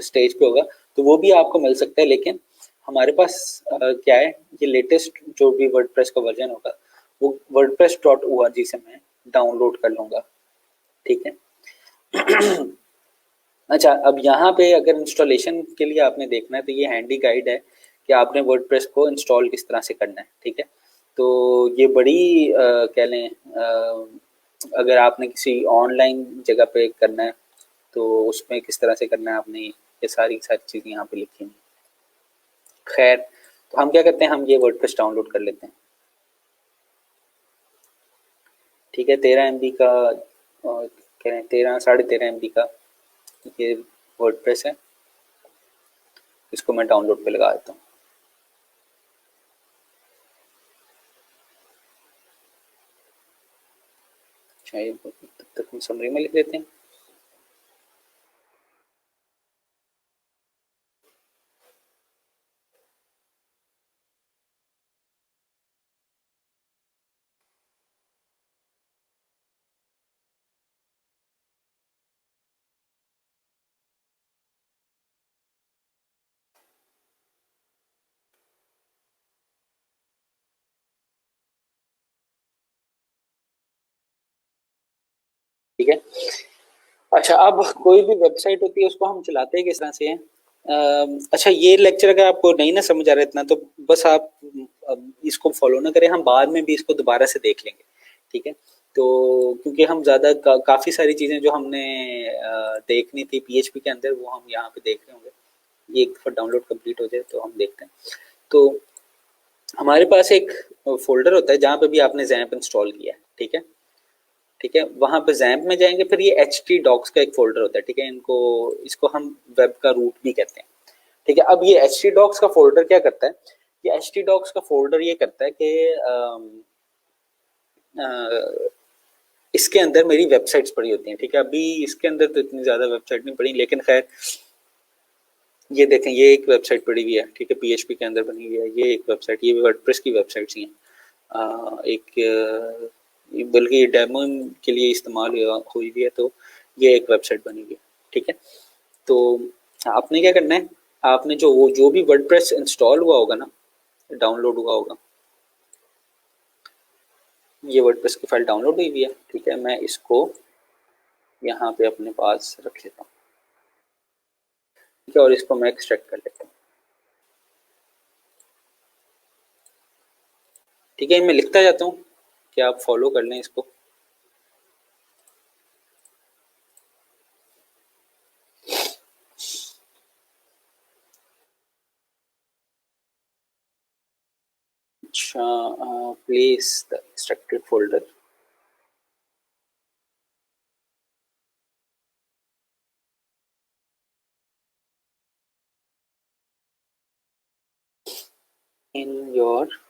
स्टेज पे होगा, तो वो भी आपको मिल सकता है। लेकिन हमारे पास क्या है, ये लेटेस्ट जो भी वर्डप्रेस का वर्जन होगा वो wordpress.org से मैं डाउनलोड कर लूंगा, ठीक है। अच्छा, अब यहाँ पे अगर इंस्टॉलेशन के लिए आपने देखना है तो ये हैंडी गाइड है कि आपने वर्डप्रेस को इंस्टॉल किस तरह से करना है, ठीक है। तो ये बड़ी कह लें अगर आपने किसी ऑनलाइन जगह पे करना है तो उसमें किस तरह से करना है आपने, ये सारी सारी चीज़ें यहाँ पे लिखी हैं। खैर, तो हम क्या करते हैं, हम ये वर्डप्रेस डाउनलोड कर लेते हैं, ठीक है। 13 MB का कह रहे हैं 13 साढ़े 13 MB का ये वर्डप्रेस है, इसको मैं डाउनलोड पे लगा देता हूँ। चाहिए तब तक हम समरी में लिख देते हैं। ठीक है। अच्छा, अब कोई भी वेबसाइट होती है उसको हम चलाते हैं किस तरह से हैं। अच्छा, ये लेक्चर अगर आपको नहीं ना समझ आ रहा इतना तो बस आप इसको फॉलो ना करें, हम बाद में भी इसको दोबारा से देख लेंगे, ठीक है। तो क्योंकि हम ज़्यादा काफ़ी सारी चीज़ें जो हमने देखनी थी पीएचपी के अंदर वो हम यहाँ पे देख रहे होंगे। ये एक दफ़ा डाउनलोड कंप्लीट हो जाए तो हम देखते हैं। तो हमारे पास एक फोल्डर होता है जहाँ पे भी आपने जैम्प इंस्टॉल किया है, ठीक है। ठीक है, वहां पे जैम्प में जाएंगे, फिर ये htdocs का एक फोल्डर होता है, ठीक है। इसको हम वेब का रूट भी कहते हैं, ठीक है। अब ये htdocs का फोल्डर क्या करता है, ये htdocs का फोल्डर ये करता है कि इसके अंदर मेरी वेबसाइट्स पड़ी होती हैं, ठीक है। अभी इसके अंदर तो इतनी ज्यादा वेबसाइट नहीं पड़ी, लेकिन खैर ये देखें, ये एक वेबसाइट पड़ी हुई है, ठीक है, पीएचपी के अंदर बनी हुई है। ये एक वेबसाइट, ये वर्डप्रेस की वेबसाइट्स ही हैं। एक बल्कि ये डेमो के लिए इस्तेमाल हुई भी है, तो ये एक वेबसाइट बनी हुई है, ठीक है। तो आपने क्या करना है, आपने जो भी वर्डप्रेस इंस्टॉल हुआ होगा ना, डाउनलोड हुआ होगा, ये वर्डप्रेस की फाइल डाउनलोड हुई हुई है, ठीक है। मैं इसको यहाँ पे अपने पास रख लेता हूँ, ठीक है, और इसको मैं एक्सट्रैक्ट कर लेता हूँ, ठीक है। मैं लिखता जाता हूँ कि आप फॉलो कर लें इसको। अच्छा, place the extracted folder, in your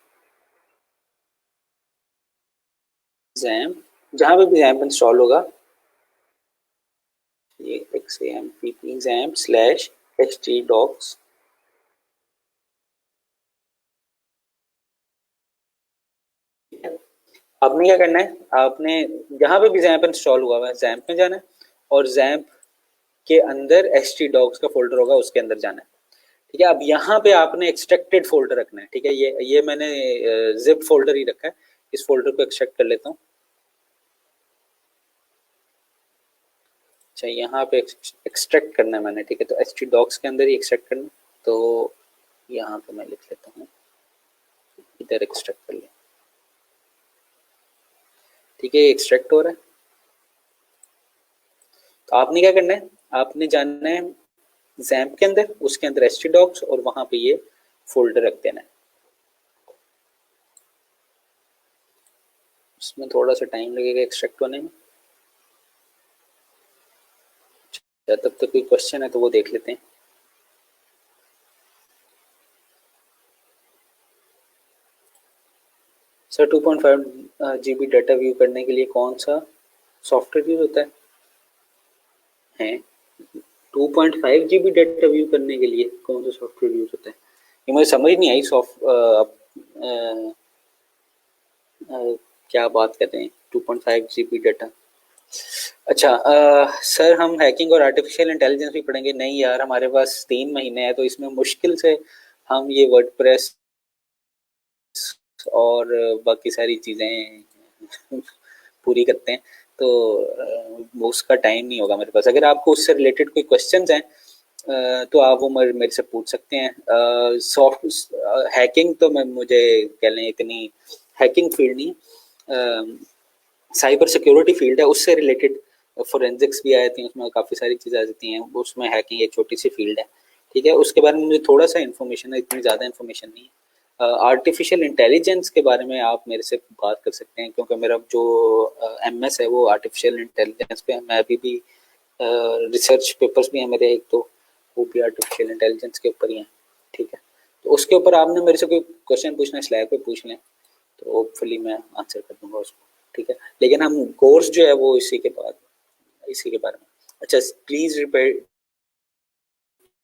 XAMPP, जहाँ पे भी जैम्प इंस्टॉल होगा, ये XAMPP जैम्प स्लैश htdocs, आपने क्या करना है, आपने जहाँ पे भी जैम्प इंस्टॉल हुआ है जैम्प में जाना है, और जैम्प के अंदर htdocs का फोल्डर होगा उसके अंदर जाना है, ठीक है। अब यहाँ पे आपने एक्सट्रैक्टेड फोल्डर रखना है, ठीक है। ये मैंने जिप फोल्डर ही रखा है, इस फोल्डर को एक्सट्रैक्ट कर लेता हूँ। अच्छा, यहाँ पे एक्सट्रैक्ट करना है मैंने, ठीक है। तो htdocs के अंदर ही एक्सट्रैक्ट करना है, तो यहाँ पे मैं लिख लेता हूँ, इधर एक्सट्रैक्ट कर लिया, ठीक है। ये एक्सट्रैक्ट हो रहा है। तो आपने क्या करना है, आपने जाना है जैम्प के अंदर, उसके अंदर htdocs, और वहां पे ये फोल्डर रख देना है। इसमें थोड़ा सा टाइम लगेगा एक्सट्रैक्ट होने में, या तब तक कोई क्वेश्चन है तो वो देख लेते हैं। सर 2.5 GB डाटा व्यू करने के लिए कौन सा सॉफ्टवेयर यूज होता है? 2.5 GB डेटा व्यू करने के लिए कौन सा सॉफ्टवेयर यूज होता है, ये मुझे समझ नहीं आई। क्या बात कर रहे हैं 2.5 GB डेटा। अच्छा सर हम हैकिंग और आर्टिफिशियल इंटेलिजेंस भी पढ़ेंगे? नहीं यार, हमारे पास 3 महीने हैं, तो इसमें मुश्किल से हम ये वर्डप्रेस और बाकी सारी चीज़ें पूरी करते हैं, तो उसका टाइम नहीं होगा मेरे पास। अगर आपको उससे रिलेटेड कोई क्वेश्चंस हैं तो आप वो मेरे से पूछ सकते हैं। सॉफ्ट हैकिंग तो मैं मुझे कह लें इतनी हैकिंग फील्ड नहीं, साइबर सिक्योरिटी फील्ड है, उससे रिलेटेड फोरेंसिक्स भी आ जाती हैं, उसमें काफ़ी सारी चीज़ें आ जाती हैं, उसमें हैकिंग एक छोटी सी फील्ड है, ठीक है। उसके बारे में मुझे थोड़ा सा इन्फॉर्मेशन है, इतनी ज़्यादा इन्फॉर्मेशन नहीं है। आर्टिफिशियल इंटेलिजेंस के बारे में आप मेरे से बात कर सकते हैं, क्योंकि मेरा जो एमएस है वो आर्टिफिशियल इंटेलिजेंस पे है। मैं अभी भी रिसर्च पेपर्स भी हैं मेरे एक, तो वो भी आर्टिफिशियल इंटेलिजेंस के ऊपर ही हैं, ठीक है। तो उसके ऊपर आपने मेरे से कोई क्वेश्चन पूछना है स्लैब पे पूछ लें, तो होपफुली मैं आंसर कर दूंगा उसको, ठीक है। लेकिन हम कोर्स जो है वो इसी के बाद, इसी के बारे में। अच्छा प्लीज रिपीट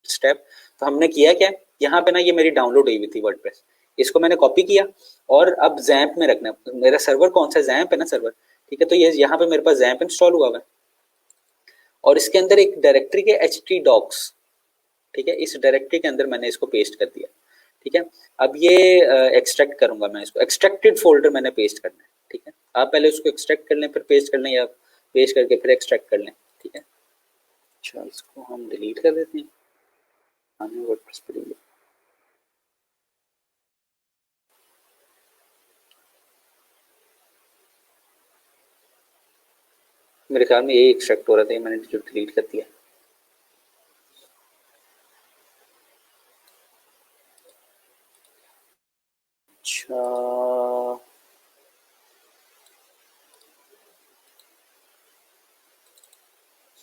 स्टेप। तो हमने किया क्या, यहाँ पे ना ये मेरी डाउनलोड हुई हुई थी वर्डप्रेस, इसको मैंने कॉपी किया और अब जैम्प में रखना है। मेरा सर्वर कौन सा, जैम्प है ना सर्वर, ठीक है। तो ये यहाँ पे मेरे पास जैम्प इंस्टॉल हुआ हुआ है और इसके अंदर एक डायरेक्टरी के htdocs, ठीक है, इस डायरेक्टरी के अंदर मैंने इसको पेस्ट कर दिया, ठीक है। अब ये एक्सट्रैक्ट करूंगा मैं इसको, एक्सट्रैक्टेड फोल्डर मैंने पेस्ट करना है, ठीक है। आप पहले उसको एक्सट्रैक्ट कर लें फिर पेस्ट कर लें, या पेस्ट करके फिर एक्सट्रैक्ट कर लें, ठीक है। अच्छा इसको हम डिलीट कर देते हैं, आने वर्डप्रेस पे delete। मेरे ख्याल में ये एक्सट्रैक्ट हो रहा था, ये मैंने जो डिलीट कर दिया। अच्छा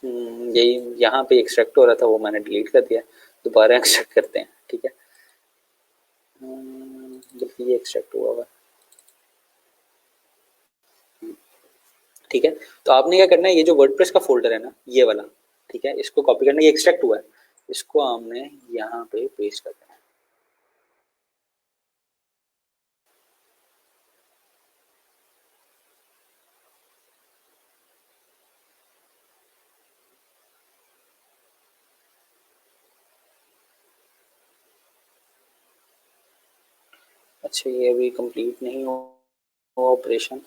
यही यहाँ पे एक्सट्रैक्ट हो रहा था, वो मैंने डिलीट कर दिया, दोबारा एक्सट्रैक्ट करते हैं, ठीक है। बल्कि ये एक्सट्रैक्ट हुआ हुआ, ठीक है। तो आपने क्या करना है, ये जो वर्डप्रेस का फोल्डर है ना ये वाला, ठीक है, इसको कॉपी करना है, ये एक्सट्रैक्ट हुआ है, इसको हमने यहाँ पे पेस्ट कर देना है। अच्छा ये अभी कंप्लीट नहीं हुआ ऑपरेशन।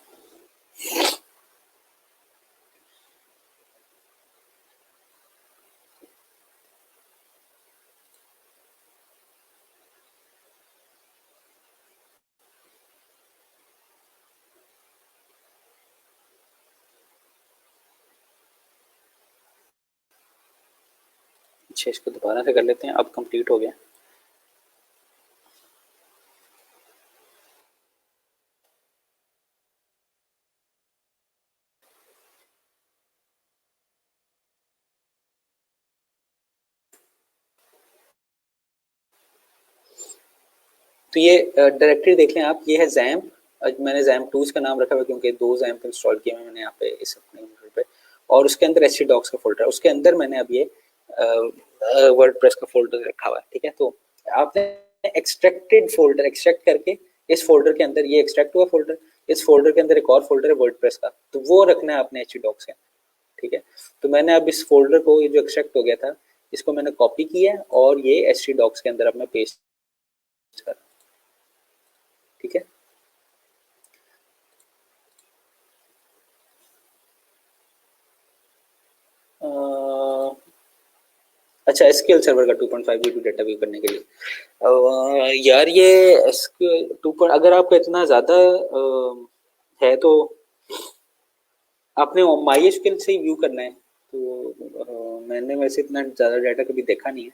अच्छा इसको दोबारा से कर लेते हैं, अब कंप्लीट हो गया। तो ये डायरेक्टरी देख लें आप, ये है जैम्प। मैंने जैम्प टूज का नाम रखा हुआ क्योंकि 2 जैम्प इंस्टॉल किए हुए मैंने यहाँ पे इस अपने कंप्यूटर पे, और उसके अंदर htdocs का फोल्डर है, उसके अंदर मैंने अब ये वर्डप्रेस का फोल्डर रखा हुआ है, ठीक है। तो आपने एक्सट्रैक्टेड फोल्डर एक्सट्रैक्ट करके इस फोल्डर के अंदर, ये एक्सट्रैक्ट हुआ फोल्डर, इस फोल्डर के अंदर एक और फोल्डर है वर्डप्रेस का, तो वो रखना है आपने htdocs के अंदर, ठीक है। तो मैंने अब इस फोल्डर को, ये जो एक्सट्रैक्ट हो गया था, इसको मैंने कॉपी किया और ये htdocs के अंदर अब मैं पेस्ट कर, ठीक है। अच्छा एसक्यूएल सर्वर का 2.5 जीबी डेटा व्यू करने के लिए, यार ये एसक्यूएल 2, अगर आपका इतना ज़्यादा है तो आपने माई एसक्यूएल से ही व्यू करना है, तो मैंने वैसे इतना ज़्यादा डाटा कभी देखा नहीं है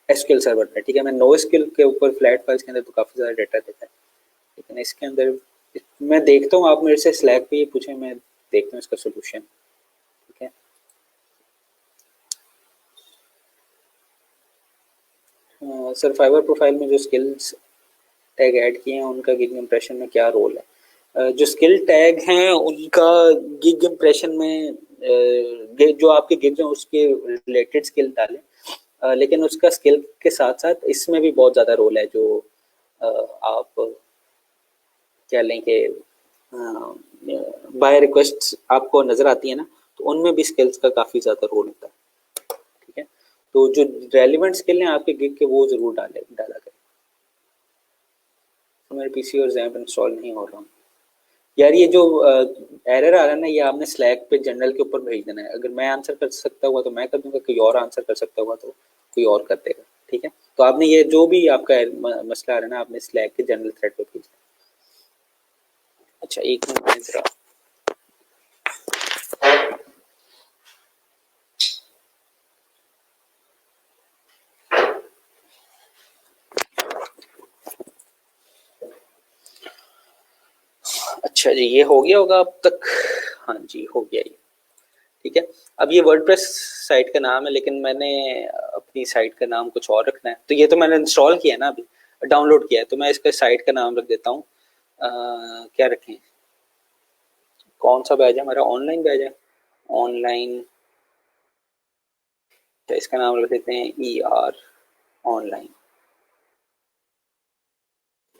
एसक्यूएल सर्वर पे, ठीक है। मैं नो एसक्यूएल के ऊपर फ्लैट फाइल्स के अंदर तो काफ़ी ज़्यादा डाटा देखा है, लेकिन इसके अंदर मैं देखता हूँ, आप मेरे से स्लैक पे ये पूछें, मैं देखता हूँ इसका सोल्यूशन, ठीक है। सर फाइबर प्रोफाइल में जो स्किल्स टैग ऐड किए हैं उनका गिग इम्प्रेशन में क्या रोल है? जो स्किल टैग हैं उनका गिग इम्प्रेशन में जो आपके गिग्स हैं उसके रिलेटेड स्किल डालें, लेकिन उसका स्किल के साथ साथ इसमें भी बहुत ज़्यादा रोल है जो आप कह लें कि बाय रिक्वेस्ट आपको नज़र आती है ना, तो उनमें भी स्किल्स का काफ़ी ज़्यादा रोल होता है। ठीक है, तो जो रेलिवेंट स्किल हैं आपके गिग के वो ज़रूर डाला करें। तो मेरे पीसी और जैम्प इंस्टॉल नहीं हो रहा। यार ये जो एरर आ रहा है ना, ये आपने स्लैक पे जनरल के ऊपर भेज देना है। अगर मैं आंसर कर सकता हुआ तो मैं कर दूंगा, कोई और आंसर कर सकता हुआ तो कोई और कर देगा। ठीक है, तो आपने ये जो भी आपका मसला आ रहा है ना, आपने स्लैक के जनरल थ्रेड पे भेजना है। अच्छा, एक मिनट में जरा अच्छा जी, ये हो गया होगा अब तक। हाँ जी, हो गया ये। ठीक है, अब ये वर्डप्रेस साइट का नाम है, लेकिन मैंने अपनी साइट का नाम कुछ और रखना है। तो ये तो मैंने इंस्टॉल किया है ना, अभी डाउनलोड किया है, तो मैं इसका साइट का नाम रख देता हूँ। क्या रखें, कौन सा बैच है हमारा? ऑनलाइन बैच है, ऑनलाइन। तो इसका नाम रख देते हैं ई आर ऑनलाइन।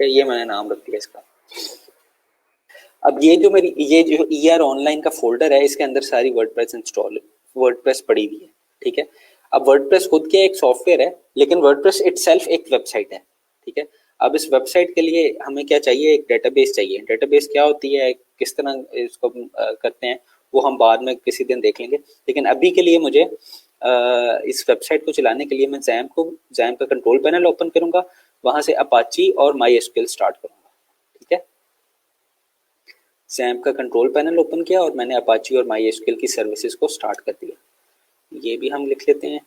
ये मैंने नाम रख दिया इसका। अब ये जो मेरी ये जो ई आर ऑनलाइन का फोल्डर है, इसके अंदर सारी वर्डप्रेस इंस्टॉल वर्डप्रेस पड़ी हुई है। ठीक है, अब वर्डप्रेस खुद क्या एक सॉफ्टवेयर है, लेकिन वर्डप्रेस इटसेल्फ एक वेबसाइट है। ठीक है, अब इस वेबसाइट के लिए हमें क्या चाहिए? एक डेटाबेस चाहिए। डेटाबेस क्या होती है, किस तरह इसको करते हैं, वो हम बाद में किसी दिन देख लेंगे। लेकिन अभी के लिए मुझे इस वेबसाइट को चलाने के लिए मैं जैम्प का कंट्रोल पैनल ओपन करूंगा, वहां से अपाची और माई एसक्यूएल स्टार्ट करूंगा। ठीक है, जैम्प का कंट्रोल पैनल ओपन किया और मैंने अपाची और माई एसक्यूएल की सर्विसेज को स्टार्ट कर दिया। ये भी हम लिख लेते हैं।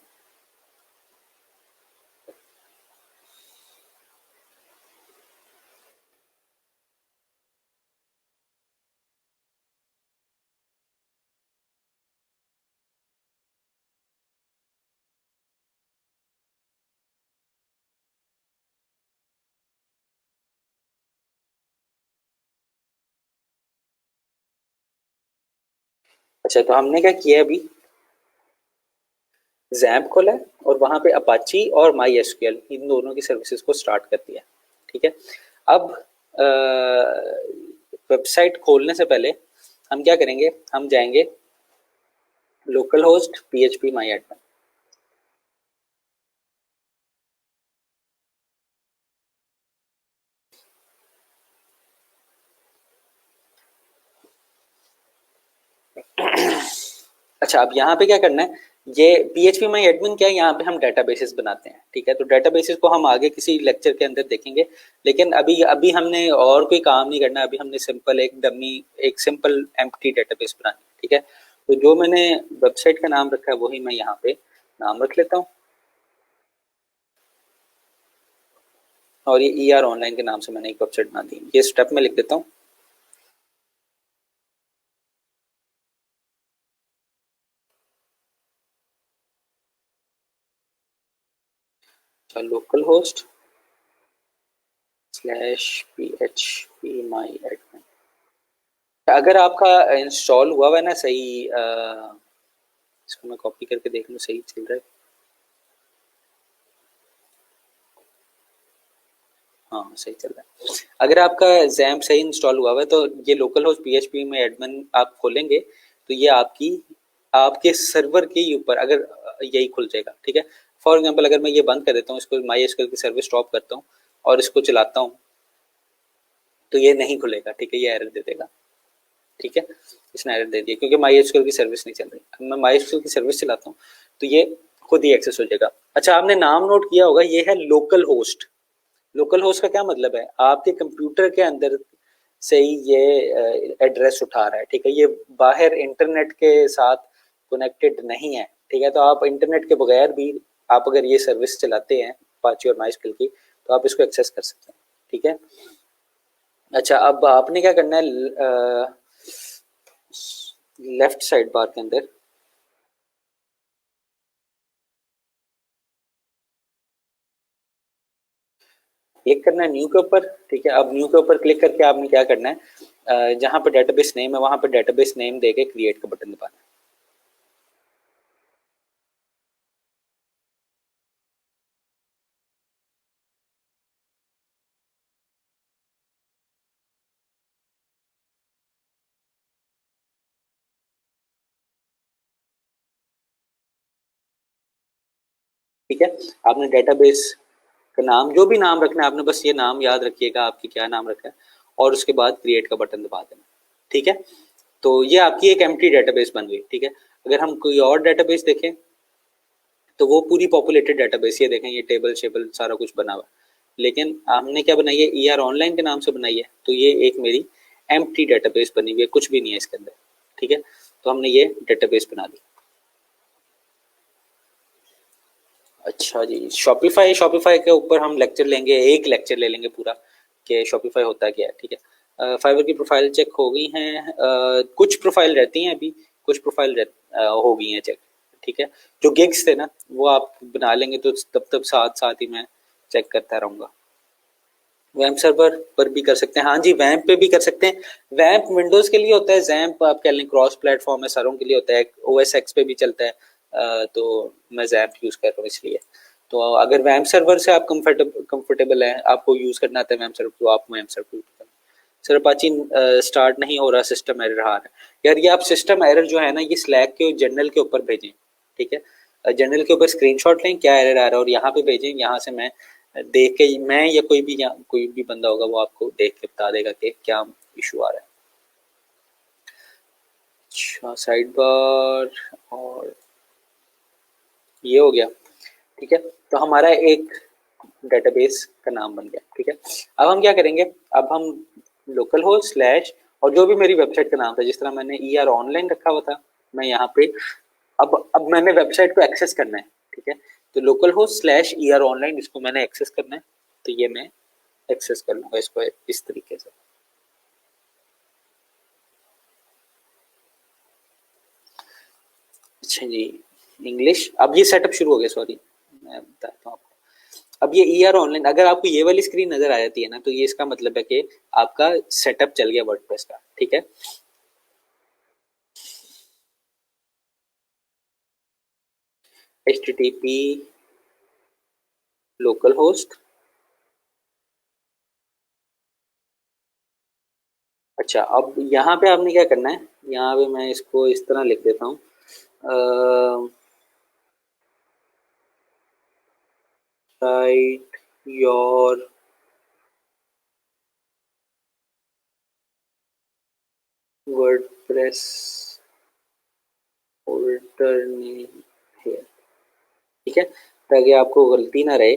अच्छा, तो हमने क्या किया अभी? जैम्प खोला है और वहां पे अपाची और माई एसक्यूएल इन दोनों की सर्विसेज को स्टार्ट कर दिया। ठीक है, अब वेबसाइट खोलने से पहले हम क्या करेंगे? हम जाएंगे लोकल होस्ट php माई एडमिन। अच्छा, अब यहाँ पे क्या करना है? ये php माई एडमिन क्या है, यहाँ पे हम डेटाबेसेस बनाते हैं। ठीक है, तो डेटाबेसेस को हम आगे किसी लेक्चर के अंदर देखेंगे, लेकिन अभी अभी हमने और कोई काम नहीं करना। अभी हमने सिंपल एक डमी, एक सिंपल एम्प्टी डेटाबेस बनाना है। ठीक है, तो जो मैंने वेबसाइट का नाम रखा है वही मैं यहाँ पे नाम रख लेता हूँ, और ये ई आर ऑनलाइन के नाम से मैंने एक वेबसाइट बना दी। ये स्टेप में लिख देता हूँ। लोकल होस्ट स्लैश php माई एडमिन। अगर आपका इंस्टॉल हुआ हुआ है ना सही, इसको मैं कॉपी करके देख लूँ सही चल रहा है। हाँ, सही चल रहा है। अगर आपका जैम्प सही इंस्टॉल हुआ हुआ है तो ये लोकल होस्ट php में एडमिन आप खोलेंगे तो ये आपकी आपके सर्वर के ऊपर अगर यही खुल जाएगा। ठीक है, फॉर एग्जांपल अगर मैं ये बंद कर देता हूँ, इसको माई एसक्यूएल की सर्विस स्टॉप करता हूँ और इसको चलाता हूँ, तो ये नहीं खुलेगा। ठीक है, ये एरर दे देगा। ठीक है, इसने एरर दे दिया क्योंकि माई एसक्यूएल की सर्विस नहीं चल रही। अब मैं माई एसक्यूएल की सर्विस चलाता हूँ तो ये खुद ही एक्सेस हो जाएगा। अच्छा, आपने नाम नोट किया होगा, ये है लोकल होस्ट। लोकल होस्ट का क्या मतलब है? आपके कंप्यूटर के अंदर से ही ये एड्रेस उठा रहा है। ठीक है, ये बाहर इंटरनेट के साथ कनेक्टेड नहीं है। ठीक है, तो आप इंटरनेट के बगैर भी आप अगर ये सर्विस चलाते हैं अपाची और माइस्क्यूएल की, तो आप इसको एक्सेस कर सकते हैं। ठीक है, अच्छा, अब आपने क्या करना है? लेफ्ट साइड बार के अंदर क्लिक करना है न्यू के ऊपर। ठीक है, अब न्यू के ऊपर क्लिक करके आपने क्या करना है? जहां पे डेटाबेस नेम है वहां पे डेटाबेस नेम देके क्रिएट का बटन दबाना है। ठीक है। आपने डेटाबेस का नाम, जो भी नाम रखना है आपने, बस ये नाम याद रखिएगा आपकी क्या नाम रखा है, और उसके बाद क्रिएट का बटन दबा देना। ठीक है, तो ये आपकी एक एम्प्टी डेटाबेस बन गई। ठीक है, अगर हम कोई और डेटाबेस देखें तो वो पूरी पॉपुलेटेड डेटाबेस, ये देखें ये टेबल शेबल सारा कुछ बना हुआ है, लेकिन हमने क्या बनाई है, ER ऑनलाइन के नाम से बनाई है, तो ये एक मेरी एम्प्टी डेटाबेस बनी हुई है, कुछ भी नहीं है इसके अंदर। ठीक है, तो हमने ये डेटाबेस बना दी। अच्छा जी, शॉपिफाई, शॉपिफाई के ऊपर हम लेक्चर लेंगे, एक लेक्चर ले लेंगे पूरा कि शॉपिफाई होता क्या है। ठीक है, फाइवर की प्रोफाइल चेक हो गई हैं, कुछ प्रोफाइल रहती हैं अभी, कुछ प्रोफाइल हो गई हैं चेक। ठीक है, जो गिग्स थे ना वो आप बना लेंगे, तो तब तब साथ साथ ही मैं चेक करता रहूँगा। वैम्प सर्वर पर भी कर सकते हैं, हाँ जी वैम्प पे भी कर सकते हैं। वैम्प विंडोज के लिए होता है, जैम्प आप कह लें क्रॉस प्लेटफॉर्म है, सारों के लिए होता है, OS X पे भी चलता है। तो मैं जैम्प यूज कर रहा हूँ इसलिए। तो अगर वैम्प सर्वर से आप कंफर्टेबल है, आपको यूज करना आता है वैम्प सर्वर, तो आप वैम्प सर्वर यूज करें। सर अपाची स्टार्ट नहीं हो रहा, सिस्टम एरर आ रहा है। यार ये आप सिस्टम एरर जो है ना, ये स्लैक के जनरल के ऊपर भेजें। ठीक है, जनरल के ऊपर स्क्रीनशॉट लें क्या एरर आ रहा है, और यहाँ पे भेजें, यहाँ से मैं देख के, मैं या कोई भी बंदा होगा वो आपको देख के बता देगा कि क्या इशू आ रहा है। अच्छा, साइड बार और ये हो गया। ठीक है, तो हमारा एक डेटाबेस का नाम बन गया। ठीक है, अब हम क्या करेंगे, अब हम लोकल होस्ट स्लैश, और जो भी मेरी वेबसाइट का नाम था, जिस तरह मैंने ER ऑनलाइन रखा हुआ था, मैं यहाँ पे अब मैंने वेबसाइट को एक्सेस करना है। ठीक है, तो local host slash ER online, इसको मैंने एक्सेस करना है, तो ये मैं एक्सेस कर लूंगा इसको इस तरीके से। अच्छा जी, इंग्लिश, अब ये सेटअप शुरू हो गया, सॉरी मैं बताता हूँ आपको। अब ये ER ऑनलाइन, अगर आपको ये वाली स्क्रीन नजर आ जाती है ना, तो ये इसका मतलब है कि आपका सेटअप चल गया वर्डप्रेस का। ठीक है, HTTP लोकल होस्ट। अच्छा, अब यहाँ पे आपने क्या करना है, यहाँ पे मैं इसको इस तरह लिख देता हूँ, right your WordPress folder name here. ठीक है, ताकि आपको गलती ना रहे।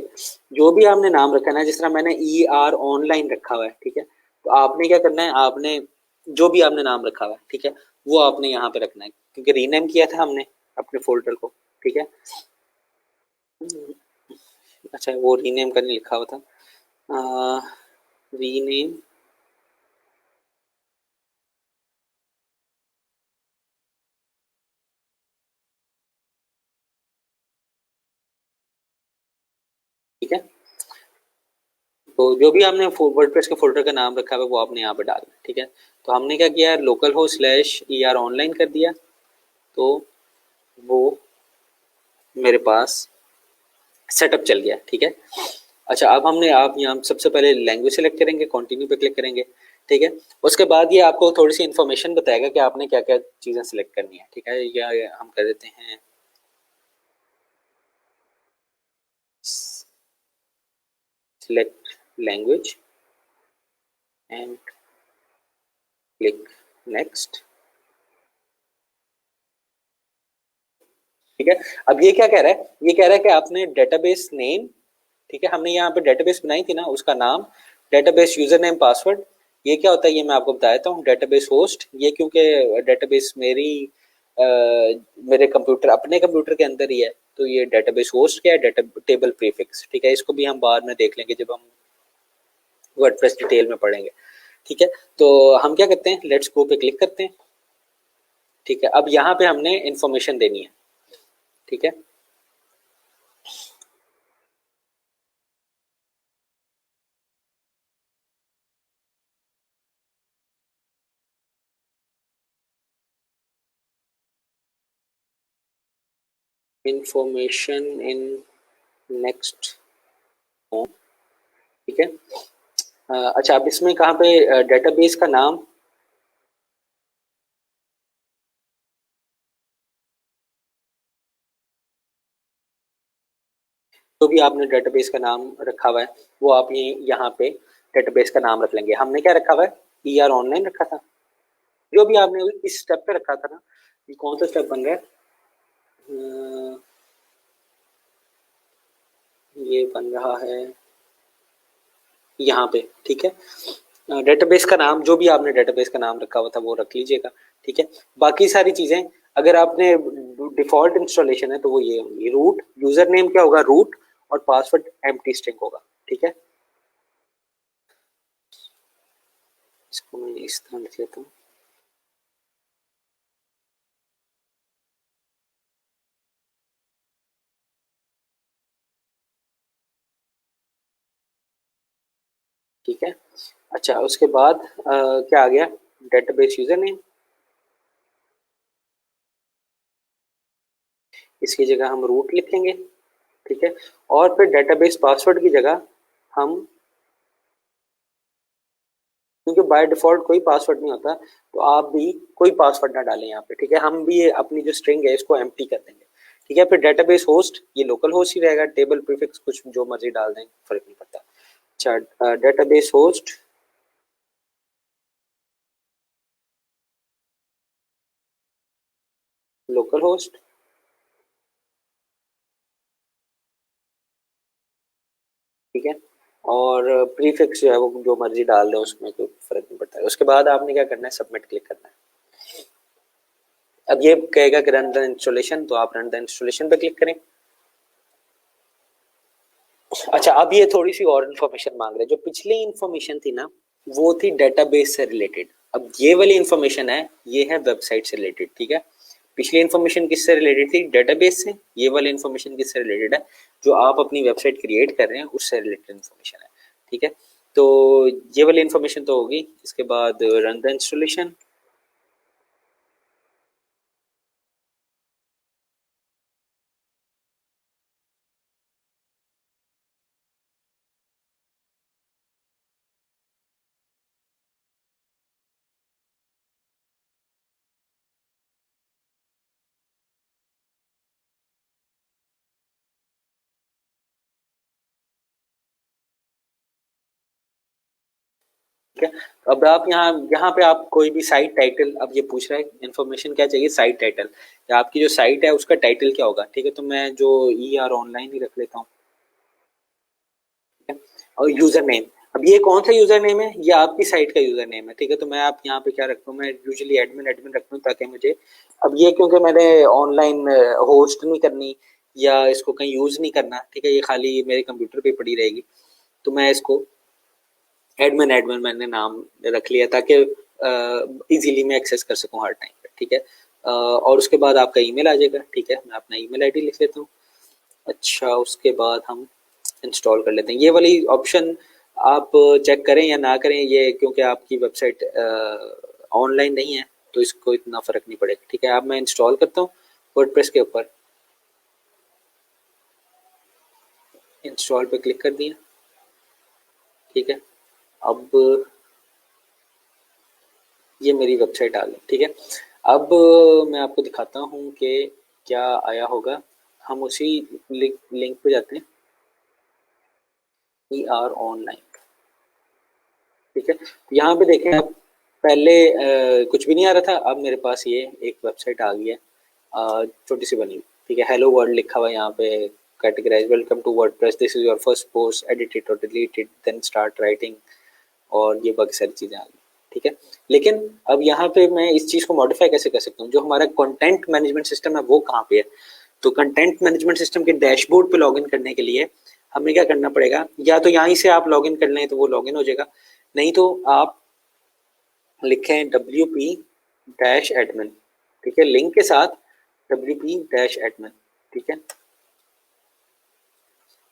जो भी आपने नाम रखा है ना, जिस तरह मैंने ER ऑनलाइन रखा हुआ है, ठीक है, तो आपने क्या करना है, आपने जो भी आपने नाम रखा हुआ है, ठीक है, वो आपने यहाँ पे रखना है, क्योंकि रीनेम किया था हमने अपने फोल्डर को। ठीक है, अच्छा वो रीनेम का नहीं लिखा हुआ था, रीनेम, ठीक है, तो जो भी आपने वर्डप्रेस के फोल्डर का नाम रखा है वो आपने यहाँ पे डालना है। ठीक है, तो हमने क्या किया, लोकल हो स्लैश ER ऑनलाइन कर दिया, तो वो मेरे पास सेटअप चल गया। ठीक है, अच्छा अब हमने, आप यहाँ सबसे पहले लैंग्वेज सेलेक्ट करेंगे, कंटिन्यू पे क्लिक करेंगे। ठीक है, उसके बाद ये आपको थोड़ी सी इन्फॉर्मेशन बताएगा कि आपने क्या क्या चीज़ें सिलेक्ट करनी है। ठीक है, या हम कर देते हैं select language and click next. ठीक है, अब ये क्या कह रहा है, ये कह रहा है कि आपने डेटाबेस नेम, ठीक है, हमने यहाँ पे डेटाबेस बनाई थी ना, उसका नाम, डेटाबेस यूजर नेम पासवर्ड, ये क्या होता है ये मैं आपको बता देता हूँ। डेटाबेस होस्ट, ये क्योंकि डेटाबेस मेरी मेरे कंप्यूटर, अपने कंप्यूटर के अंदर ही है, तो ये डेटाबेस होस्ट क्या है, डेटा टेबल प्रीफिक्स। ठीक है, इसको भी हम बाद में देख लेंगे जब हम वर्डप्रेस डिटेल में पढ़ेंगे। ठीक है, तो हम क्या करते हैं, लेट्स गो पे क्लिक करते हैं। ठीक है, अब यहाँ पे हमने इंफॉर्मेशन देनी है। ठीक है, इंफॉर्मेशन इन नेक्स्ट होम। ठीक है, अच्छा अब इसमें कहाँ पे डेटाबेस का नाम, जो भी आपने डेटाबेस का नाम रखा हुआ है वो आप यहाँ पे डेटाबेस का नाम रख लेंगे। हमने क्या रखा हुआ है, ER ऑनलाइन रखा था। जो भी आपने इस स्टेप पे रखा था ना, ये कौन सा स्टेप बन रहा है, ये बन रहा है यहाँ पे, ठीक है। डेटाबेस का नाम जो भी आपने डेटाबेस का नाम रखा हुआ था वो रख लीजिएगा, ठीक है। बाकी सारी चीजें अगर आपने डिफॉल्ट इंस्टॉलेशन है तो वो ये होंगी, रूट यूजर नेम क्या होगा, रूट, और पासवर्ड एम्प्टी स्ट्रिंग होगा, ठीक है। इसको मैं इस तरह लिख लेता हूँ, ठीक है। अच्छा उसके बाद क्या आ गया, डेटाबेस यूजर नेम, इसकी जगह हम रूट लिखेंगे, ठीक है। और फिर डेटाबेस पासवर्ड की जगह हम, क्योंकि बाय डिफॉल्ट कोई पासवर्ड नहीं होता, तो आप भी कोई पासवर्ड ना डालें यहाँ पे, ठीक है। हम भी ये अपनी जो स्ट्रिंग है इसको एम्प्टी कर देंगे, ठीक है। फिर डेटाबेस होस्ट, ये लोकल होस्ट ही रहेगा, टेबल प्रीफिक्स कुछ जो मर्जी डाल दें, फर्क नहीं पड़ता। अच्छा डेटाबेस होस्ट, लोकल होस्ट, ठीक है। और प्रीफिक्स जो है वो जो मर्जी डाल दे, उसमें कोई फर्क नहीं पड़ता है। उसके बाद आपने क्या करना है, सबमिट क्लिक करना है। अब ये कहेगा कि रन द इंस्टॉलेशन, तो आप रन द इंस्टॉलेशन पे क्लिक करें। अच्छा अब ये थोड़ी सी और इन्फॉर्मेशन मांग रहे हैं। जो पिछली इन्फॉर्मेशन थी ना वो थी डेटाबेस से रिलेटेड, अब ये वाली इन्फॉर्मेशन है ये है वेबसाइट से रिलेटेड, ठीक है। पिछली इन्फॉर्मेशन किससे रिलेटेड थी, डेटाबेस से। ये वाली इन्फॉर्मेशन किससे रिलेटेड है, जो आप अपनी वेबसाइट क्रिएट कर रहे हैं उससे रिलेटेड इन्फॉर्मेशन है, ठीक है। तो ये वाली इन्फॉर्मेशन तो होगी। इसके बाद रन द इंस्टॉलेशन, ठीक है। अब आप यहाँ पे आप कोई भी साइट टाइटल, अब ये पूछ रहा है इन्फॉर्मेशन क्या चाहिए, साइट टाइटल, या आपकी जो साइट है उसका टाइटल क्या होगा, ठीक है। तो मैं जो ER ऑनलाइन ही रख लेता हूँ, ठीक है। और यूजर नेम, अब ये कौन सा यूजर नेम है, ये आपकी साइट का यूजर नेम है, ठीक है। तो मैं आप यहाँ पे क्या रखता हूँ, मैं यूजुअली एडमिन एडमिन रखता हूँ, ताकि मुझे, अब ये क्योंकि मैंने ऑनलाइन होस्ट नहीं करनी या इसको कहीं यूज नहीं करना, ठीक है, ये खाली मेरे कंप्यूटर पे पड़ी रहेगी, तो मैं इसको एडमिन एडमिन मैंने नाम रख लिया, ताकि इजीली मैं एक्सेस कर सकूं हर टाइम पे, ठीक है। और उसके बाद आपका ईमेल आ जाएगा, ठीक है। मैं अपना ईमेल आईडी लिख लेता हूँ। अच्छा उसके बाद हम इंस्टॉल कर लेते हैं। ये वाली ऑप्शन आप चेक करें या ना करें, ये क्योंकि आपकी वेबसाइट ऑनलाइन नहीं है तो इसको इतना फर्क नहीं पड़ेगा, ठीक है। अब मैं इंस्टॉल करता हूँ वर्डप्रेस के ऊपर, इंस्टॉल पे क्लिक कर दिया, ठीक है। अब ये मेरी वेबसाइट आ गई, ठीक है। अब मैं आपको दिखाता हूँ कि क्या आया होगा। हम उसी लिंक पे जाते हैं, ER ऑनलाइन, ठीक है। तो यहाँ पे देखें आप, पहले कुछ भी नहीं आ रहा था, अब मेरे पास ये एक वेबसाइट आ गई है, छोटी सी बनी हुई, ठीक है। हेलो वर्ल्ड लिखा हुआ है यहाँ पे, categorize, welcome to WordPress, this is your first post, edit it और delete it, then start writing, और ये बाकी सारी चीज़ें आ गई, ठीक है। लेकिन अब यहाँ पे मैं इस चीज़ को मॉडिफाई कैसे कर सकता हूँ, जो हमारा कंटेंट मैनेजमेंट सिस्टम है वो कहाँ पे है। तो कंटेंट मैनेजमेंट सिस्टम के डैशबोर्ड पे लॉगिन करने के लिए हमें क्या करना पड़ेगा, या तो यहाँ से आप लॉगिन कर लें तो वो लॉगिन हो जाएगा, नहीं तो आप लिखें WP-admin, ठीक है, लिंक के साथ WP-admin, ठीक है।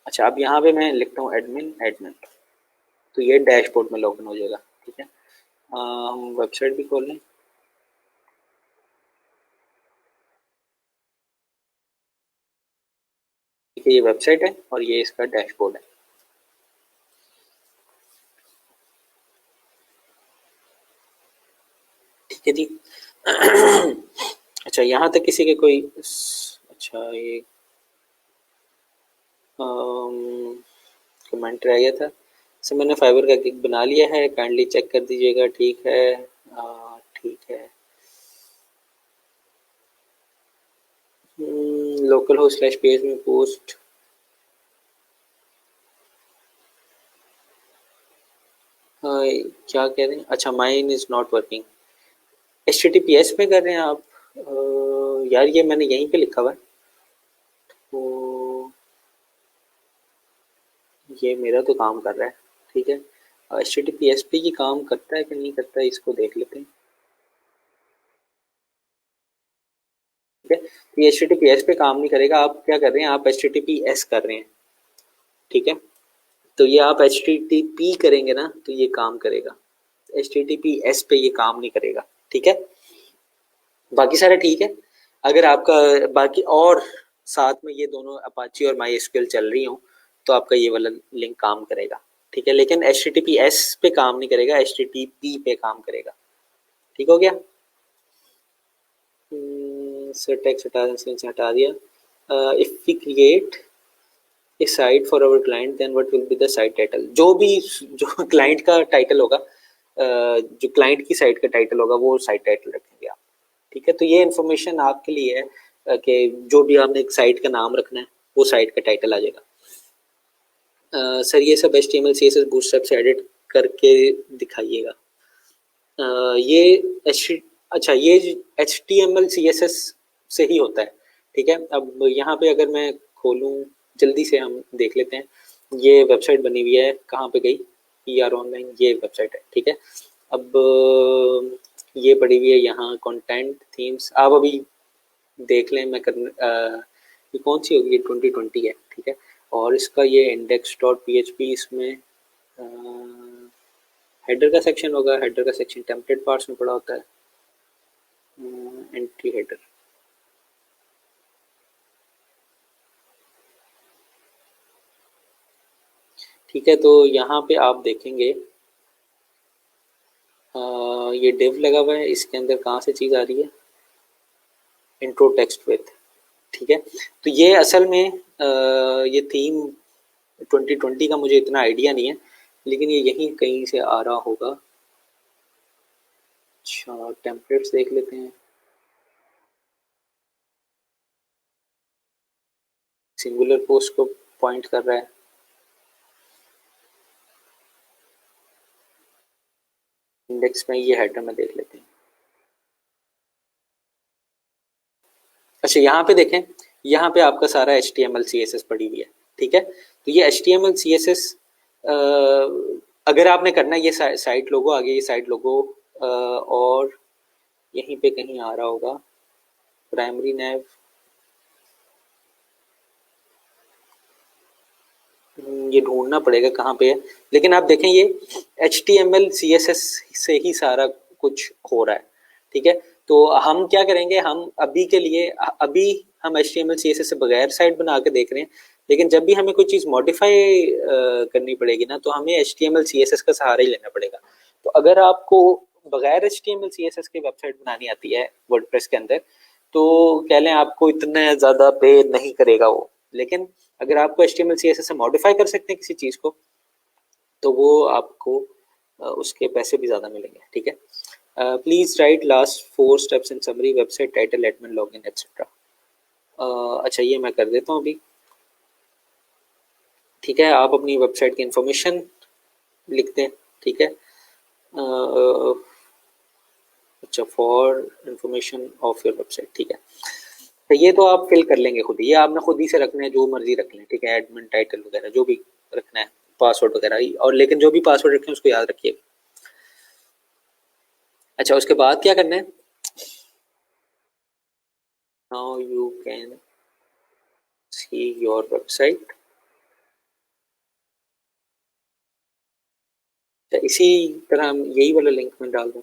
अच्छा अब यहाँ पे मैं लिखता हूँ एडमिन एडमिन, तो ये डैशबोर्ड में लॉगिन हो जाएगा, ठीक है। हम वेबसाइट भी खोल लें, ठीक है। ये वेबसाइट है और ये इसका डैशबोर्ड है, ठीक है जी। अच्छा यहाँ तक किसी के कोई, अच्छा ये कमेंट रह गया था। सर मैंने फाइबर का गिग बना लिया है, काइंडली चेक कर दीजिएगा। ठीक है, ठीक है। लोकल हो स्लैश पेज में पोस्ट। क्या कह रहे हैं? अच्छा, mine is not working. HTTPS पे कर रहे हैं आप? यार ये मैंने यहीं पे लिखा हुआ है, तो ये मेरा तो काम कर रहा है। ठीक है, HTTPS पे ये काम करता है कि नहीं करता है, इसको देख लेते हैं। ठीक है, तो ये HTTPS पे काम नहीं करेगा। आप क्या कर रहे हैं? आप HTTPS कर रहे हैं। ठीक है, तो ये आप HTTP करेंगे ना तो ये काम करेगा। HTTPS पे ये काम नहीं करेगा। ठीक है, बाकी सारा ठीक है। अगर आपका बाकी और साथ में ये दोनों अपाची और माई एसक्यूएल चल रही हो तो आपका ये वाला लिंक काम करेगा। ठीक है, लेकिन HTTPS पे काम नहीं करेगा, HTTP पे काम करेगा। ठीक हो गया? सर टेक्स्ट हटा दिया। If we create a site for our client then what will be the site title. जो भी जो क्लाइंट का टाइटल होगा, जो क्लाइंट की साइट का टाइटल होगा वो साइट टाइटल रखेंगे आप। ठीक है, तो ये इन्फॉर्मेशन आपके लिए है कि जो भी आपने एक साइट का नाम रखना है वो साइट का टाइटल आ जाएगा। सर ये सब HTML CSS बूटस्ट्रैप से एडिट करके दिखाइएगा। ये अच्छा, ये HTML CSS से ही होता है। ठीक है, अब यहाँ पे अगर मैं खोलूँ, जल्दी से हम देख लेते हैं। ये वेबसाइट बनी हुई है, कहाँ पे गई? PR ऑनलाइन, ये वेबसाइट है। ठीक है, अब ये पड़ी हुई है यहाँ, कंटेंट थीम्स। आप अभी देख लें, मैं ये कौन सी होगी? 2020 है। ठीक है, और इसका ये index.php, इसमें हेडर का सेक्शन होगा। हेडर का सेक्शन टेम्पलेट पार्ट्स में पड़ा होता है। Entry header. ठीक है, तो यहाँ पे आप देखेंगे ये डिव लगा हुआ है, इसके अंदर कहाँ से चीज़ आ रही है? Intro text with. ठीक है, तो ये असल में ये थीम 2020 का मुझे इतना आइडिया नहीं है, लेकिन ये यहीं कहीं से आ रहा होगा। अच्छा, टेम्पलेट्स देख लेते हैं। सिंगुलर पोस्ट को पॉइंट कर रहा है। इंडेक्स में ये हेडर में देख लेते हैं। अच्छा, यहाँ पे देखें, यहाँ पे आपका सारा HTML CSS पड़ी हुई है। ठीक है, तो ये HTML CSS अगर आपने करना है, ये साइट लोगो आगे, ये साइट लोगो और यहीं पे कहीं आ रहा होगा प्राइमरी नेव। ये ढूंढना पड़ेगा कहाँ पे है, लेकिन आप देखें ये HTML CSS से ही सारा कुछ हो रहा है। ठीक है, तो हम क्या करेंगे, हम अभी के लिए अभी हम HTML CSS से बगैर साइट बना के देख रहे हैं, लेकिन जब भी हमें कोई चीज़ मॉडिफाई करनी पड़ेगी ना तो हमें HTML CSS का सहारा ही लेना पड़ेगा। तो अगर आपको बगैर HTML CSS की वेबसाइट बनानी आती है वर्डप्रेस के अंदर, तो कह लें आपको इतना ज़्यादा पे नहीं करेगा वो। लेकिन अगर आपको HTML CSS से मॉडिफाई कर सकते हैं किसी चीज़ को, तो वो आपको उसके पैसे भी ज़्यादा मिलेंगे। ठीक है, please write last 4 steps in summary, website title, admin login etcetera. अच्छा, ये मैं कर देता हूँ अभी। ठीक है, आप अपनी वेबसाइट की इंफॉर्मेशन लिख दें। ठीक है, अच्छा, for information of your website. ठीक है, तो ये तो आप फिल कर लेंगे खुद ही, ये आपने खुद ही से रखना है, जो मर्जी रख लें। ठीक है, एडमिन टाइटल वगैरह जो भी रखना है, पासवर्ड वगैरह ही, और लेकिन जो भी पासवर्ड रखें उसको याद रखिएगा। अच्छा, उसके बाद क्या करना है? Now you can see your website. इसी तरह हम यही वाला लिंक में डाल दूँ।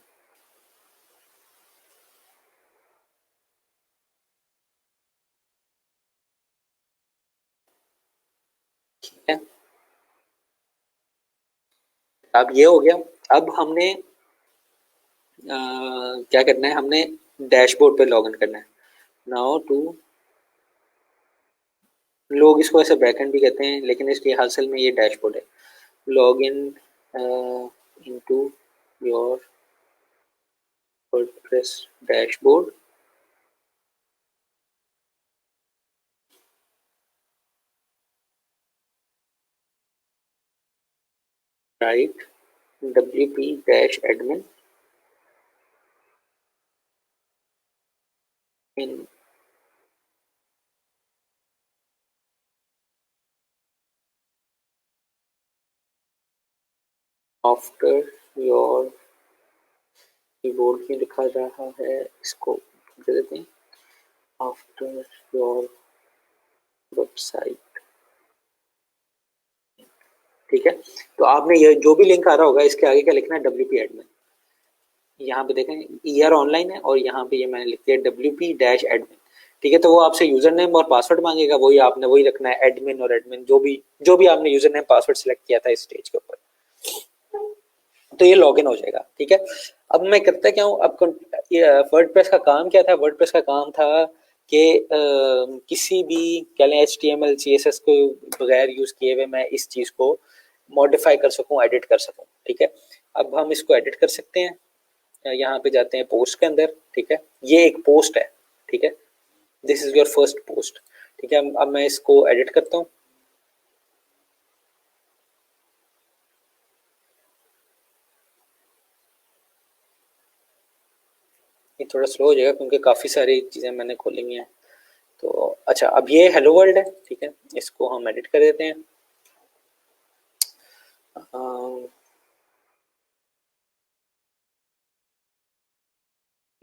ठीक है, अब ये हो गया। अब हमने क्या करना है, हमने डैशबोर्ड पे लॉगिन करना है। नाउ टू लोग इसको ऐसे बैकएंड भी कहते हैं, लेकिन इसकी असल में ये डैशबोर्ड है। Log in into your WordPress dashboard, right wp dash admin in after your keyboard में लिखा रहा है, इसको दे देते हैं आफ्टर योर वेबसाइट। ठीक है, तो आपने ये जो भी लिंक आ रहा होगा इसके आगे क्या लिखना है, wp admin। यहाँ पे देखें ईआर ऑनलाइन है और यहाँ पे ये मैंने लिख दिया wp डैश एडमिन। ठीक है, तो वो आपसे यूजर नेम और पासवर्ड मांगेगा, वही आपने वही रखना है, एडमिन और एडमिन जो भी आपने यूजर नेम पासवर्ड सिलेक्ट किया था इस स्टेज के ऊपर, तो ये लॉगिन हो जाएगा। ठीक है, अब मैं करता क्या हूँ, अब वर्डप्रेस का काम क्या था, वर्डप्रेस का काम था कि किसी भी कह लें HTML CSS को बगैर यूज किए हुए मैं इस चीज को मॉडिफाई कर सकूं, एडिट कर सकूं। ठीक है, अब हम इसको एडिट कर सकते हैं, यहाँ पे जाते हैं पोस्ट के अंदर। ठीक है, ये एक पोस्ट है। ठीक है, this is your first post. ठीक है, अब मैं इसको एडिट करता हूँ। ये थोड़ा स्लो हो जाएगा क्योंकि काफ़ी सारी चीज़ें मैंने खोली हुई हैं। तो अच्छा, अब ये हेलो वर्ल्ड है। ठीक है, इसको हम एडिट कर देते हैं।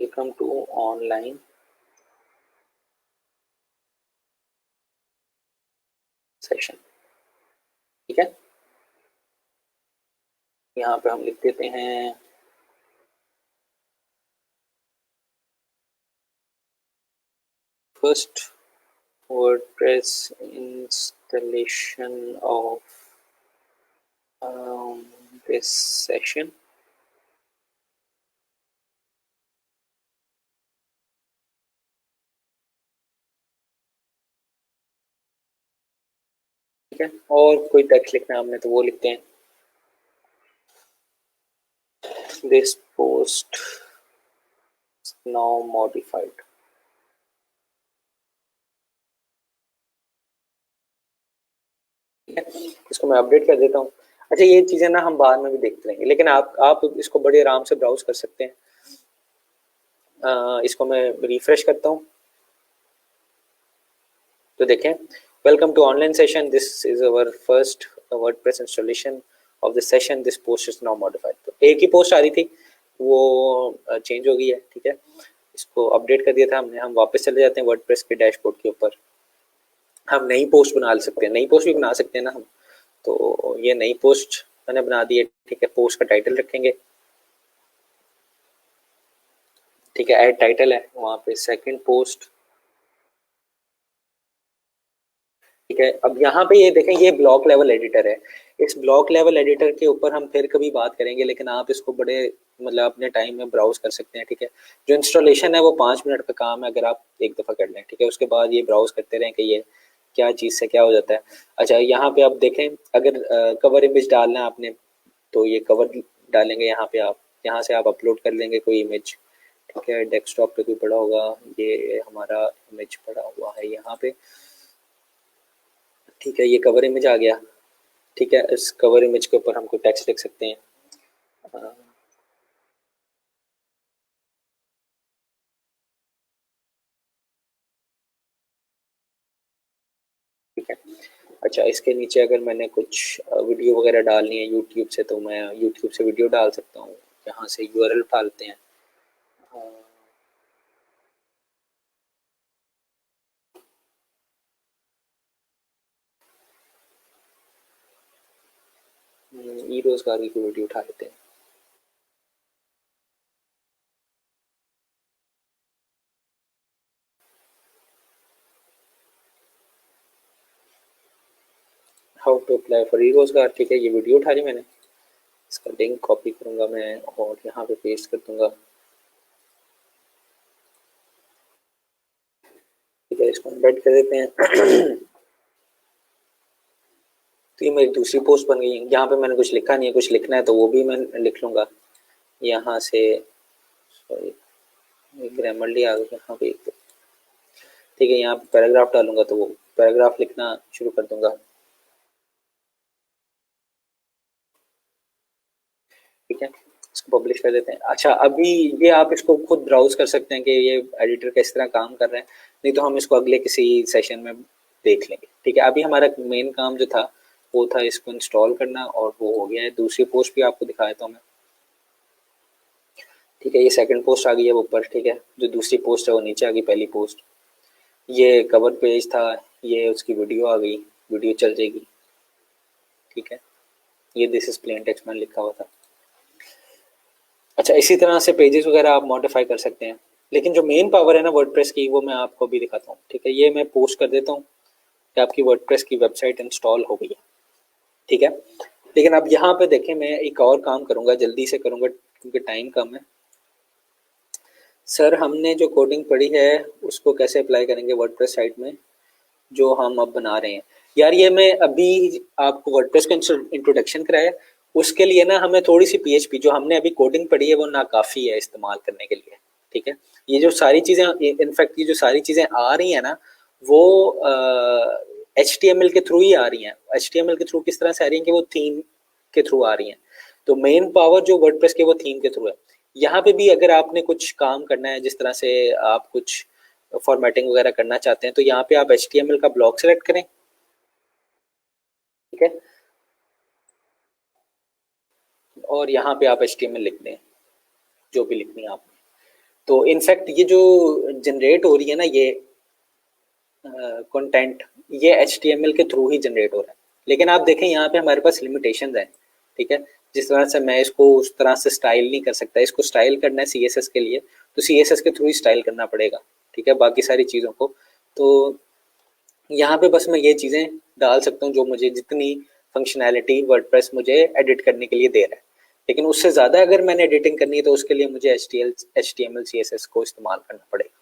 Welcome to online session. ठीक है, यहाँ पे हम लिख देते हैं first WordPress installation of this session. ठीक है, और कोई टेक्स्ट लिखना है हमने तो वो लिखते हैं, दिस पोस्ट नाउ मॉडिफाइड। ठीक है, इसको मैं अपडेट कर देता हूँ। अच्छा, ये चीजें ना हम बाद में भी देखते रहेंगे, लेकिन आप इसको बड़े आराम से ब्राउज कर सकते हैं। इसको मैं रिफ्रेश करता हूँ तो देखें, welcome to online session, this is our first WordPress installation of the session, this post is now modified. तो एक ही पोस्ट आ रही थी, वो चेंज हो गई है। ठीक है, इसको अपडेट कर दिया था हमने। हम वापस चले जाते हैं वर्डप्रेस के डैशबोर्ड के ऊपर। हम नई पोस्ट बना सकते हैं, नई पोस्ट भी बना सकते हैं ना हम। तो ये नई पोस्ट मैंने बना दी है। ठीक है, पोस्ट का टाइटल रखेंगे। ठीक है, ऐड टाइटल है, वहाँ पे सेकंड पोस्ट। ठीक है, अब यहाँ पे ये देखें, ये ब्लॉक लेवल एडिटर है। इस ब्लॉक लेवल एडिटर के ऊपर हम फिर कभी बात करेंगे, लेकिन आप इसको बड़े मतलब अपने टाइम में ब्राउज कर सकते हैं। ठीक है, जो इंस्टॉलेशन है वो 5 मिनट का काम है, अगर आप एक दफ़ा कर लें। ठीक है, उसके बाद ये ब्राउज करते रहें कि ये क्या चीज़ से क्या हो जाता है। अच्छा, यहाँ पे आप देखें, अगर कवर इमेज डालना है आपने तो ये कवर डालेंगे यहाँ पे, आप यहाँ से आप अपलोड कर लेंगे कोई इमेज। ठीक है, डेस्कटॉप पे कोई पड़ा होगा, ये हमारा इमेज पड़ा हुआ है यहाँ पे। ठीक है, ये कवर इमेज आ गया। ठीक है, इस कवर इमेज के ऊपर हम कोई टेक्स्ट लिख सकते हैं। अ, ठीक है, अच्छा, इसके नीचे अगर मैंने कुछ वीडियो वगैरह डालनी है यूट्यूब से, तो मैं यूट्यूब से वीडियो डाल सकता हूँ। यहाँ से यूआरएल डालते हैं। ई रोजगार की कोई वीडियो उठा लेते हैं। हाउ टू अप्लाई फॉर ई रोजगार। ठीक है, ये वीडियो उठा ली मैंने, इसका लिंक कॉपी करूंगा मैं और यहाँ पे पेस्ट कर दूंगा। ठीक है, इसको एम्बेड कर देते हैं। तो ये मेरी दूसरी पोस्ट बन गई है। यहाँ पे मैंने कुछ लिखा नहीं है, कुछ लिखना है तो वो भी मैं लिख लूँगा यहाँ से। सॉरी, ग्रामरली आ गया यहाँ पे, ठीक है। यहाँ पे पैराग्राफ डालूंगा तो वो पैराग्राफ लिखना शुरू कर दूंगा, ठीक है। इसको पब्लिश कर देते हैं। अच्छा, अभी ये आप इसको खुद ब्राउज कर सकते हैं कि ये एडिटर किस तरह काम कर रहे हैं, नहीं तो हम इसको अगले किसी सेशन में देख लेंगे, ठीक है। अभी हमारा मेन काम जो था वो था इसको इंस्टॉल करना, और वो हो गया है। दूसरी पोस्ट भी आपको दिखाया था मैं, ठीक है। ये सेकंड पोस्ट आ गई है ऊपर, ठीक है। जो दूसरी पोस्ट है वो नीचे आ गई पहली पोस्ट। ये कवर पेज था, ये उसकी वीडियो आ गई, वीडियो चल जाएगी, ठीक है। ये दिस इज प्लेन टेक्स्ट मैंने लिखा हुआ था। अच्छा, इसी तरह से पेजेस वगैरह आप मॉडिफाई कर सकते हैं, लेकिन जो मेन पावर है ना वर्डप्रेस की, वो मैं आपको भी दिखाता हूँ, ठीक है। ये मैं पोस्ट कर देता हूँ कि आपकी वर्डप्रेस की वेबसाइट इंस्टॉल हो गई है, ठीक है। लेकिन अब यहाँ पे देखें, मैं एक और काम करूँगा, जल्दी से करूँगा क्योंकि टाइम कम है। सर, हमने जो कोडिंग पढ़ी है उसको कैसे अप्लाई करेंगे वर्डप्रेस साइट में जो हम अब बना रहे हैं? यार, ये मैं अभी आपको वर्डप्रेस का इंट्रोडक्शन कराया, उसके लिए ना हमें थोड़ी सी पीएचपी जो हमने अभी कोडिंग पढ़ी है वो नाकाफी है इस्तेमाल करने के लिए, ठीक है। ये जो सारी चीजें, इनफैक्ट ये जो सारी चीजें आ रही है ना, वो एच टी एम एल के थ्रू ही आ रही हैं। एच टी एम एल के थ्रू किस तरह से आ रही हैं कि वो थीम के थ्रू आ रही हैं। तो मेन पावर जो वर्डप्रेस के वो थीम के थ्रू है। यहाँ पे भी अगर आपने कुछ काम करना है, जिस तरह से आप कुछ फॉर्मेटिंग वगैरह करना चाहते हैं, तो यहाँ पे आप HTML का ब्लॉक सेलेक्ट करें, ठीक है। और यहाँ पे आप HTML लिख दें, जो भी लिखनी है आपने। तो इनफैक्ट ये जो जनरेट हो रही है ना, ये कंटेंट, ये HTML के थ्रू ही जनरेट हो रहा है। लेकिन आप देखें यहाँ पे हमारे पास लिमिटेशंस हैं, ठीक है। जिस तरह से मैं इसको उस तरह से स्टाइल नहीं कर सकता, इसको स्टाइल करना है CSS के लिए, तो CSS के थ्रू ही स्टाइल करना पड़ेगा, ठीक है, बाकी सारी चीज़ों को। तो यहाँ पे बस मैं ये चीज़ें डाल सकता हूँ जो मुझे, जितनी फंक्शनैलिटी वर्डप्रेस मुझे एडिट करने के लिए दे रहा है। लेकिन उससे ज़्यादा अगर मैंने एडिटिंग करनी है तो उसके लिए मुझे HTML CSS को इस्तेमाल करना पड़ेगा,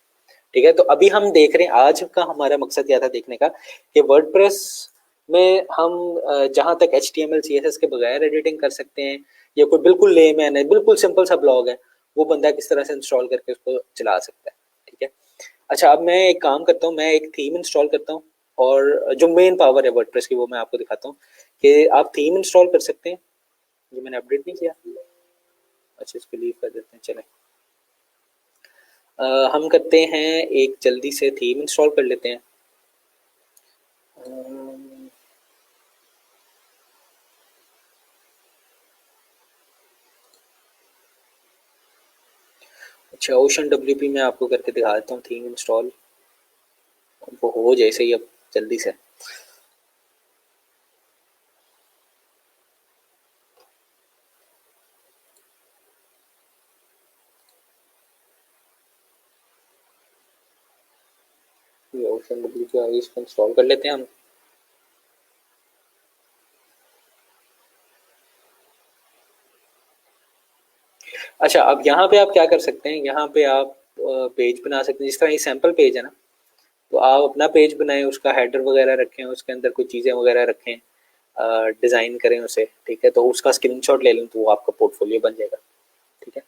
ठीक है। तो अभी हम देख रहे हैं, आज का हमारा मकसद क्या था देखने का, कि वर्डप्रेस में हम जहाँ तक HTML CSS के बगैर एडिटिंग कर सकते हैं, या कोई बिल्कुल लेमैन है, बिल्कुल सिंपल सा ब्लॉग है, वो बंदा किस तरह से इंस्टॉल करके उसको चला सकता है, ठीक है। अच्छा, अब मैं एक काम करता हूँ, मैं एक थीम इंस्टॉल करता हूँ, और जो मेन पावर है वर्डप्रेस की वो मैं आपको दिखाता हूँ कि आप थीम इंस्टॉल कर सकते हैं। ये मैंने अपडेट नहीं किया, अच्छा इसको लीव कर देते हैं, चलें। हम करते हैं, एक जल्दी से थीम इंस्टॉल कर लेते हैं। अच्छा, OceanWP में आपको करके दिखा देता हूँ थीम इंस्टॉल, वो हो जैसे ही अब जल्दी से। ये OceanWP आगे, इसको इंस्टॉल कर लेते हैं हम। अच्छा, अब यहाँ पे आप क्या कर सकते हैं, यहाँ पे आप पेज बना सकते हैं, जिस तरह ये सैम्पल पेज है ना, तो आप अपना पेज बनाएं, उसका हेडर वगैरह रखें, उसके अंदर कुछ चीज़ें वगैरह रखें, डिज़ाइन करें उसे, ठीक है। तो उसका स्क्रीनशॉट ले लें तो वो आपका पोर्टफोलियो बन जाएगा, ठीक है।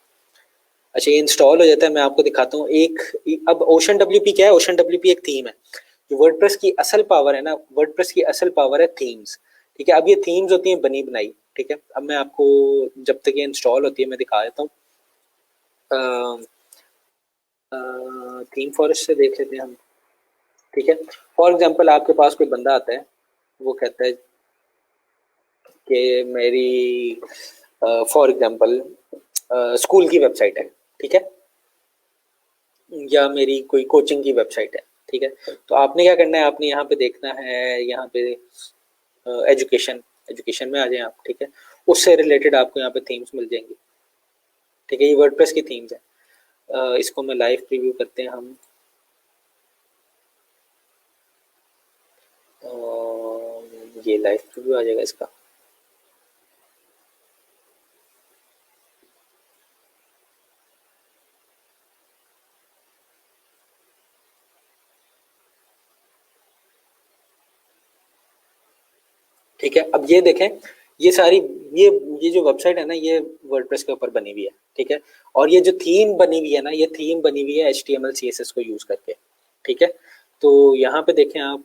अच्छा, ये इंस्टॉल हो जाता है, मैं आपको दिखाता हूँ एक। अब OceanWP क्या है? OceanWP एक थीम है। जो वर्डप्रेस की असल पावर है ना, वर्डप्रेस की असल पावर है थीम्स, ठीक है। अब ये थीम्स होती हैं बनी बनाई, ठीक है। अब मैं आपको, जब तक ये इंस्टॉल होती है, मैं दिखा देता हूँ। थीम फॉरेस्ट से देख लेते हैं हम, ठीक है। फॉर एग्जांपल, आपके पास कोई बंदा आता है, वो कहता है कि मेरी, फॉर एग्जांपल, स्कूल की वेबसाइट है, ठीक है, या मेरी कोई कोचिंग की वेबसाइट है, ठीक है। तो आपने क्या करना है, आपने यहाँ पे देखना है, यहाँ पे एजुकेशन, एजुकेशन में आ जाए आप, ठीक है। उससे रिलेटेड आपको यहाँ पे थीम्स मिल जाएंगी, ठीक है। ये वर्डप्रेस की थीम्स है। इसको मैं लाइव प्रीव्यू करते हैं हम। ये लाइव प्रीव्यू आ जाएगा इसका। ठीक है। अब ये देखें, ये सारी ये जो वेबसाइट है ना, ये वर्डप्रेस के ऊपर बनी हुई है, ठीक है। और ये जो थीम बनी हुई है ना, ये थीम बनी हुई है HTML CSS को यूज करके, ठीक है। तो यहाँ पे देखें आप,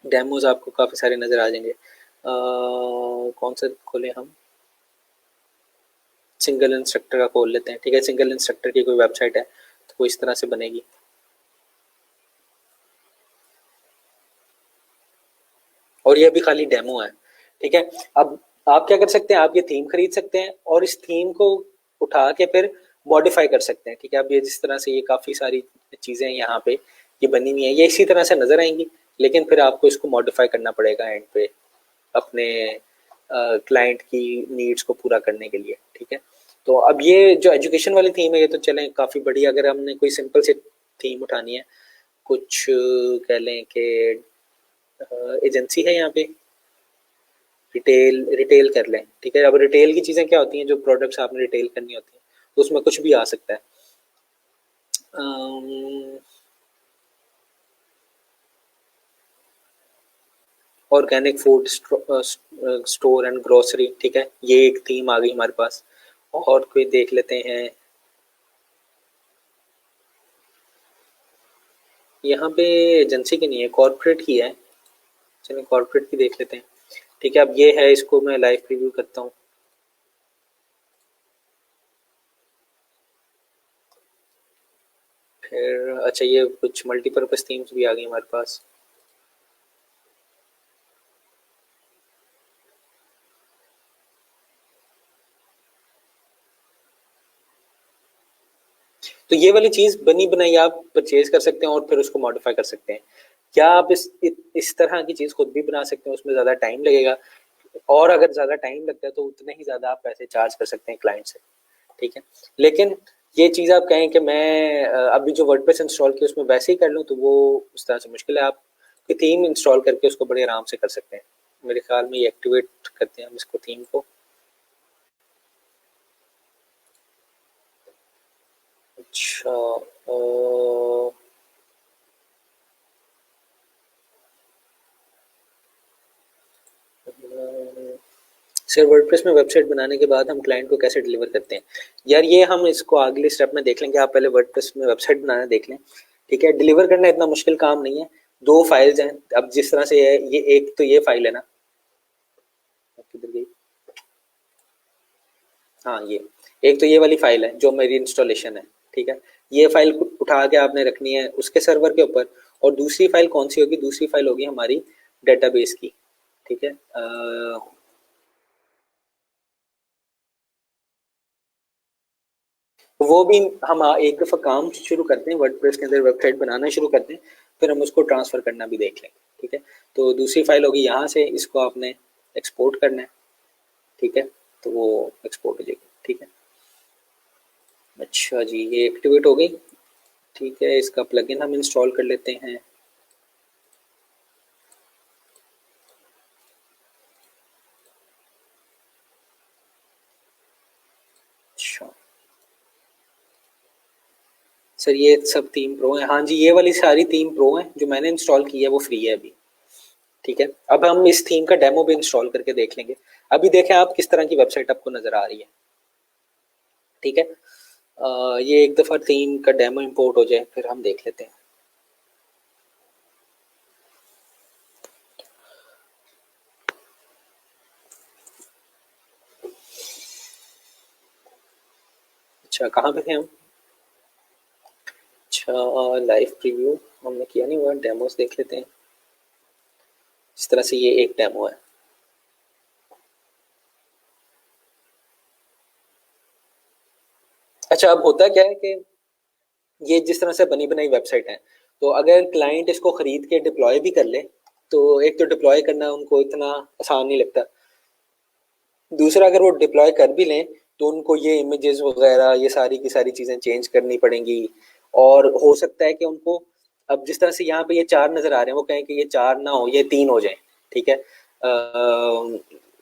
डेमोज आपको काफी सारे नजर आ जाएंगे। कौन सा खोलें हम, सिंगल इंस्ट्रक्टर का खोल लेते हैं, ठीक है। सिंगल इंस्ट्रक्टर की कोई वेबसाइट है तो वो इस तरह से बनेगी। और ये भी खाली डेमो है, ठीक है। अब आप क्या कर सकते हैं, आप ये थीम खरीद सकते हैं और इस थीम को उठा के फिर मॉडिफाई कर सकते हैं, ठीक है। अब ये जिस तरह से ये काफ़ी सारी चीज़ें यहाँ पे ये बनी हुई हैं, ये इसी तरह से नज़र आएंगी, लेकिन फिर आपको इसको मॉडिफाई करना पड़ेगा एंड पे अपने क्लाइंट की नीड्स को पूरा करने के लिए, ठीक है। तो अब ये जो एजुकेशन वाली थीम है, ये तो चलें काफ़ी बड़ी, अगर हमने कोई सिंपल सी थीम उठानी है, कुछ कह लें कि एजेंसी है यहाँ पे, रिटेल रिटेल कर लें, ठीक है। अब रिटेल की चीज़ें क्या होती हैं, जो प्रोडक्ट्स आपने रिटेल करनी होती हैं, तो उसमें कुछ भी आ सकता है। Organic food store and grocery, ठीक है, ये एक थीम आ गई हमारे पास। और कोई देख लेते हैं, यहाँ पे एजेंसी की नहीं है, कॉर्पोरेट की है। चलिए कॉर्पोरेट की देख लेते हैं, ठीक है। अब ये है, इसको मैं लाइव प्रीव्यू करता हूँ। फिर अच्छा, ये कुछ मल्टीपर्पज थीम्स भी आ गई हमारे पास। तो ये वाली चीज बनी बनाई आप परचेज कर सकते हैं और फिर उसको मॉडिफाई कर सकते हैं। क्या आप इस तरह की चीज खुद भी बना सकते हैं, उसमें ज्यादा टाइम लगेगा, और अगर ज्यादा टाइम लगता है तो उतने ही ज्यादा आप पैसे चार्ज कर सकते हैं क्लाइंट से, ठीक है। लेकिन ये चीज आप कहें कि मैं अभी जो वर्डप्रेस इंस्टॉल की उसमें वैसे ही कर लूँ, तो वो उस तरह से मुश्किल है। आप कोई थीम इंस्टॉल करके उसको बड़े आराम से कर सकते हैं। मेरे ख्याल में ये एक्टिवेट करते हैं हम इसको, थीम को। अच्छा, सर वर्डप्रेस में वेबसाइट बनाने के बाद हम क्लाइंट को कैसे डिलीवर करते हैं? यार ये हम इसको अगले स्टेप में देख लेंगे, आप पहले वर्डप्रेस में वेबसाइट बनाना देख लें, ठीक है। डिलीवर करना इतना मुश्किल काम नहीं है। दो फाइल्स हैं, अब जिस तरह से ये एक तो ये फाइल है ना, किधर गई, हाँ ये, एक तो ये वाली फाइल है जो मेरी इंस्टॉलेशन है, ठीक है। ये फाइल उठा के आपने रखनी है उसके सर्वर के ऊपर। और दूसरी फाइल कौन सी होगी, दूसरी फाइल होगी हमारी डेटाबेस की, ठीक है। वो भी हम एक दफ़ा काम शुरू करते हैं वर्डप्रेस के अंदर, वेबसाइट बनाना शुरू करते हैं, फिर हम उसको ट्रांसफ़र करना भी देख लेंगे, ठीक है। तो दूसरी फाइल होगी यहाँ से, इसको आपने एक्सपोर्ट करना है, ठीक है। तो वो एक्सपोर्ट हो जाएगी, ठीक है। अच्छा जी, ये एक्टिवेट हो गई, ठीक है। इसका प्लगइन हम इंस्टॉल कर लेते हैं। अच्छा सर, ये सब थीम प्रो है, हाँ जी, ये वाली सारी थीम प्रो है, जो मैंने इंस्टॉल की है वो फ्री है अभी, ठीक है। अब हम इस थीम का डेमो भी इंस्टॉल करके देख लेंगे। अभी देखें आप किस तरह की वेबसाइट आपको नजर आ रही है, ठीक है। ये एक दफ़ा थीम का डेमो इंपोर्ट हो जाए फिर हम देख लेते हैं। अच्छा कहाँ पे थे हम, अच्छा लाइव प्रीव्यू हमने किया नहीं हुआ, डेमोस देख लेते हैं। इस तरह से ये एक डेमो है। अच्छा अब होता क्या है कि ये जिस तरह से बनी बनाई वेबसाइट है, तो अगर क्लाइंट इसको खरीद के डिप्लॉय भी कर ले, तो एक तो डिप्लॉय करना उनको इतना आसान नहीं लगता, दूसरा अगर वो डिप्लॉय कर भी लें तो उनको ये इमेजेस वगैरह ये सारी की सारी चीज़ें चेंज करनी पड़ेंगी। और हो सकता है कि उनको, अब जिस तरह से यहाँ पे ये चार नज़र आ रहे हैं, वो कहें कि ये चार ना हो, ये तीन हो जाए, ठीक है।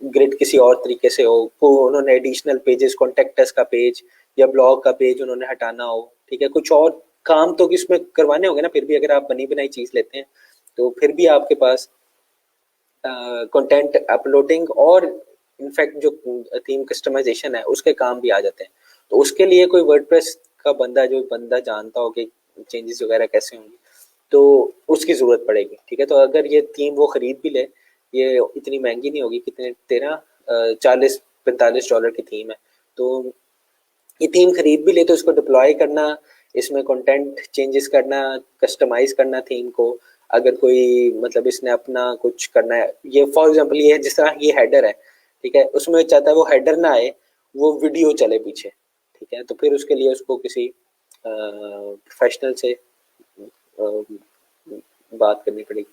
ग्रिड किसी और तरीके से हो, को उन्होंने एडिशनल पेजेस, कॉन्टेक्ट का पेज या ब्लॉग का पेज उन्होंने हटाना हो, ठीक है। कुछ और काम तो इसमें करवाने होंगे ना, फिर भी अगर आप बनी बनाई चीज़ लेते हैं तो फिर भी आपके पास कंटेंट अपलोडिंग और इनफैक्ट जो थीम कस्टमाइजेशन है उसके काम भी आ जाते हैं। तो उसके लिए कोई वर्डप्रेस का बंदा जो बंदा जानता हो कि चेंजेस वगैरह कैसे होंगे तो उसकी ज़रूरत पड़ेगी। ठीक है, तो अगर ये थीम वो खरीद भी ले, ये इतनी महंगी नहीं होगी, कितने 13-40-45 डॉलर की थीम है। तो ये थीम खरीद भी ले तो इसको डिप्लॉय करना, इसमें कंटेंट चेंजेस करना, कस्टमाइज करना थीम को, अगर कोई मतलब इसने अपना कुछ करना है, ये फॉर एग्जांपल ये है, जिस तरह ये हेडर है, ठीक है, उसमें चाहता है वो हेडर ना आए, वो वीडियो चले पीछे, ठीक है, तो फिर उसके लिए उसको किसी प्रोफेशनल से अ, बात करनी पड़ेगी।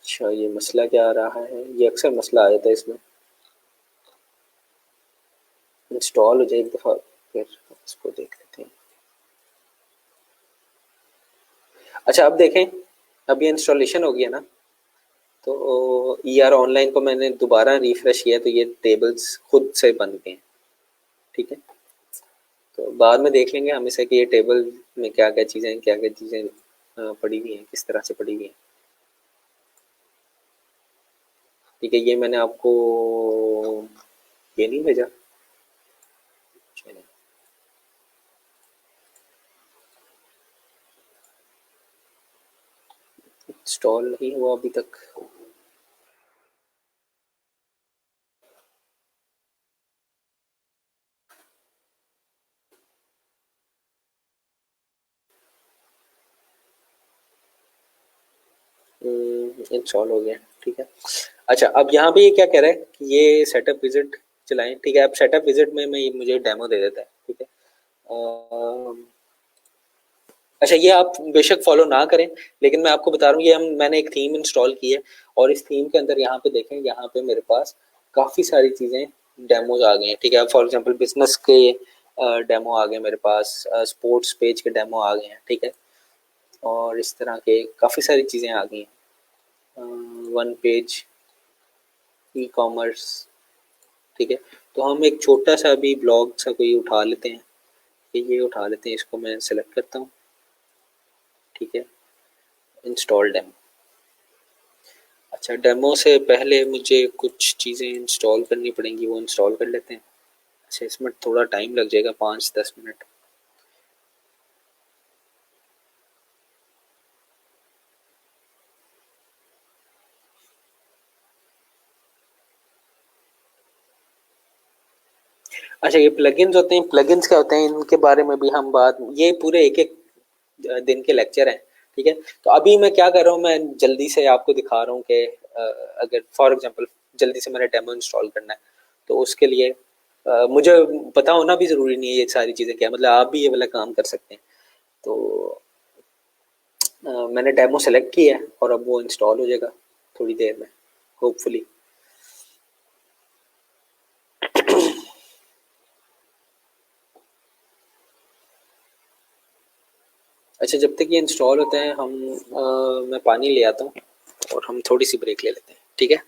अच्छा, ये मसला क्या आ रहा है, ये अक्सर मसला आ जाता है इसमें। इंस्टॉल हो जाए एक दफ़ा, फिर इसको देख लेते हैं। अच्छा, अब देखें, अब ये इंस्टॉलेशन हो गया ना, तो ER ऑनलाइन को मैंने दोबारा रिफ्रेश किया तो ये टेबल्स खुद से बन गए हैं। ठीक है, तो बाद में देख लेंगे हम इसे कि ये टेबल में क्या क्या चीज़ें हैं, क्या क्या चीज़ें पड़ी हुई हैं, किस तरह से पड़ी हुई हैं। ठीक है, ये मैंने आपको ये नहीं भेजा, इंस्टॉल नहीं हुआ अभी तक। इंस्टॉल हो गया, ठीक है। अच्छा, अब यहाँ पे ये क्या कह रहा है कि ये सेटअप विजिट चलाएं। ठीक है, अब सेटअप विजिट में मैं मुझे डेमो दे देता है। ठीक है, अच्छा, ये आप बेशक फॉलो ना करें, लेकिन मैं आपको बता रहा हूँ, ये मैंने एक थीम इंस्टॉल की है और इस थीम के अंदर यहाँ पे देखें, यहाँ पे मेरे पास काफ़ी सारी चीज़ें डेमोज आ गए हैं। ठीक है, फॉर एग्जांपल बिजनेस के डेमो आ गए मेरे पास, स्पोर्ट्स पेज के डेमो आ गए हैं। ठीक है, और इस तरह के काफ़ी सारी चीज़ें आ गई हैं, वन पेज ई कॉमर्स। ठीक है, तो हम एक छोटा सा अभी ब्लॉग सा कोई उठा लेते हैं, ये उठा लेते हैं, इसको मैं सेलेक्ट करता हूँ। ठीक है, इंस्टॉल डेमो। अच्छा, डेमो से पहले मुझे कुछ चीज़ें इंस्टॉल करनी पड़ेंगी, वो इंस्टॉल कर लेते हैं। अच्छा, इसमें थोड़ा टाइम लग जाएगा, 5-10 मिनट। अच्छा, ये प्लगइन्स होते हैं, प्लगइन्स क्या होते हैं इनके बारे में भी हम बात, ये पूरे एक एक दिन के लेक्चर हैं। ठीक है, तो अभी मैं क्या कर रहा हूँ, मैं जल्दी से आपको दिखा रहा हूँ कि अगर फॉर एग्जांपल जल्दी से मैंने डेमो इंस्टॉल करना है, तो उसके लिए मुझे पता होना भी ज़रूरी नहीं है ये सारी चीज़ें क्या, मतलब आप भी ये वाला काम कर सकते हैं। तो मैंने डेमो सेलेक्ट किया है और अब वो इंस्टॉल हो जाएगा थोड़ी देर में, होपफुली। अच्छा, जब तक ये इंस्टॉल होता है मैं पानी ले आता हूँ और हम थोड़ी सी ब्रेक ले लेते हैं। ठीक है।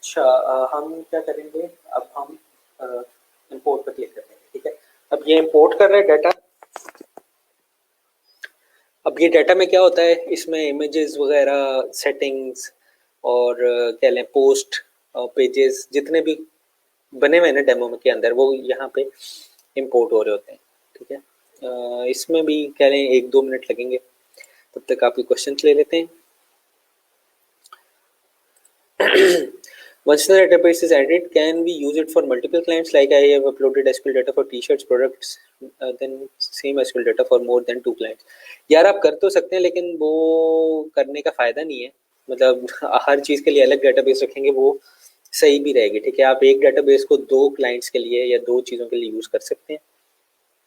अच्छा, हम क्या करेंगे, अब हम इंपोर्ट पर क्लिक करते हैं। ठीक है, अब ये इंपोर्ट कर रहे हैं डाटा। अब ये डाटा में क्या होता है, इसमें इमेजेस वगैरह, सेटिंग्स और क्या लें, पोस्ट पेजेस जितने भी बने हुए हैं ना डेमो के अंदर, वो यहाँ पे इंपोर्ट हो रहे होते हैं। ठीक है, इसमें भी कह लें 1-2 मिनट लगेंगे। तब तक आपके क्वेश्चन ले लेते हैं। Once the database is added, can we use it for multiple clients? Like I have uploaded SQL data for T-shirts products, then same SQL data for more than 2 clients. यार आप कर तो सकते हैं, लेकिन वो करने का फायदा नहीं है। मतलब हर चीज़ के लिए अलग डेटाबेस रखेंगे, वो सही भी रहेगी। ठीक है, आप एक डेटाबेस को 2 क्लाइंट्स के लिए या 2 चीज़ों के लिए यूज़ कर सकते हैं,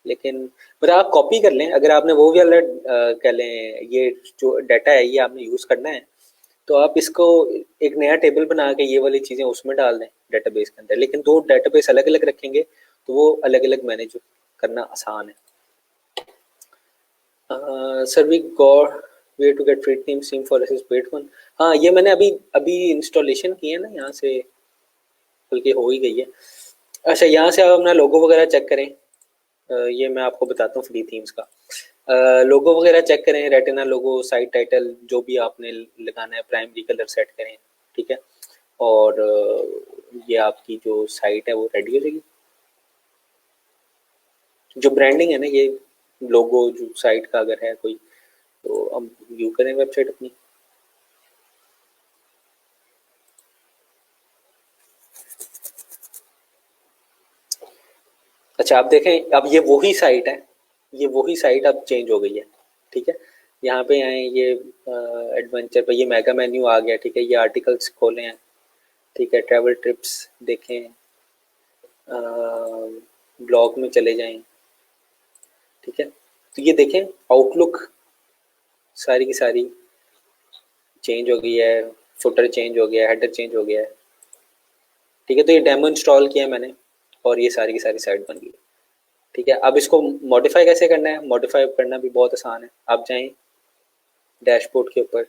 लेकिन मतलब आप कॉपी कर लें। अगर आपने वो वाला कह लें, ये जो डाटा है ये आपने यूज़ करना है, तो आप इसको एक नया टेबल बना के ये वाली चीज़ें उसमें डाल दें डेटाबेस के अंदर। लेकिन 2 डेटाबेस अलग अलग रखेंगे तो वो अलग अलग मैनेज करना आसान है। Sir we got way to get free theme sim for as paid one. हाँ, ये मैंने अभी अभी इंस्टॉलेशन की है ना, यहाँ से बल्कि हो ही गई है। अच्छा, यहाँ से आप अपना लोगो वगैरह चेक करें। ये मैं आपको बताता हूँ फ्री थीम्स का। लोगो वगैरह चेक करें, रेटिना लोगो, साइट टाइटल, जो भी आपने लगाना है, प्राइमरी कलर सेट करें। ठीक है, और ये आपकी जो साइट है वो रेडी हो जाएगी। जो ब्रांडिंग है ना, ये लोगो जो साइट का अगर है कोई, तो अब व्यू करें वेबसाइट अपनी। अच्छा, आप देखें, अब ये वही साइट है, ये वही साइट अब चेंज हो गई है। ठीक है, यहाँ पे आए, ये एडवेंचर पे, ये मेगा मेन्यू आ गया। ठीक है, ये आर्टिकल्स खोले हैं। ठीक है, ट्रैवल ट्रिप्स देखें, ब्लॉग में चले जाएं। ठीक है, तो ये देखें, आउटलुक सारी की सारी चेंज हो गई है, फुटर चेंज हो गया है, हेडर चेंज हो गया है। ठीक है, तो ये डेमो इंस्टॉल किया मैंने और ये सारी की सारी साइट बन गई। ठीक है, अब इसको मॉडिफाई कैसे करना है, मॉडिफाई करना भी बहुत आसान है। आप जाएं डैशबोर्ड के ऊपर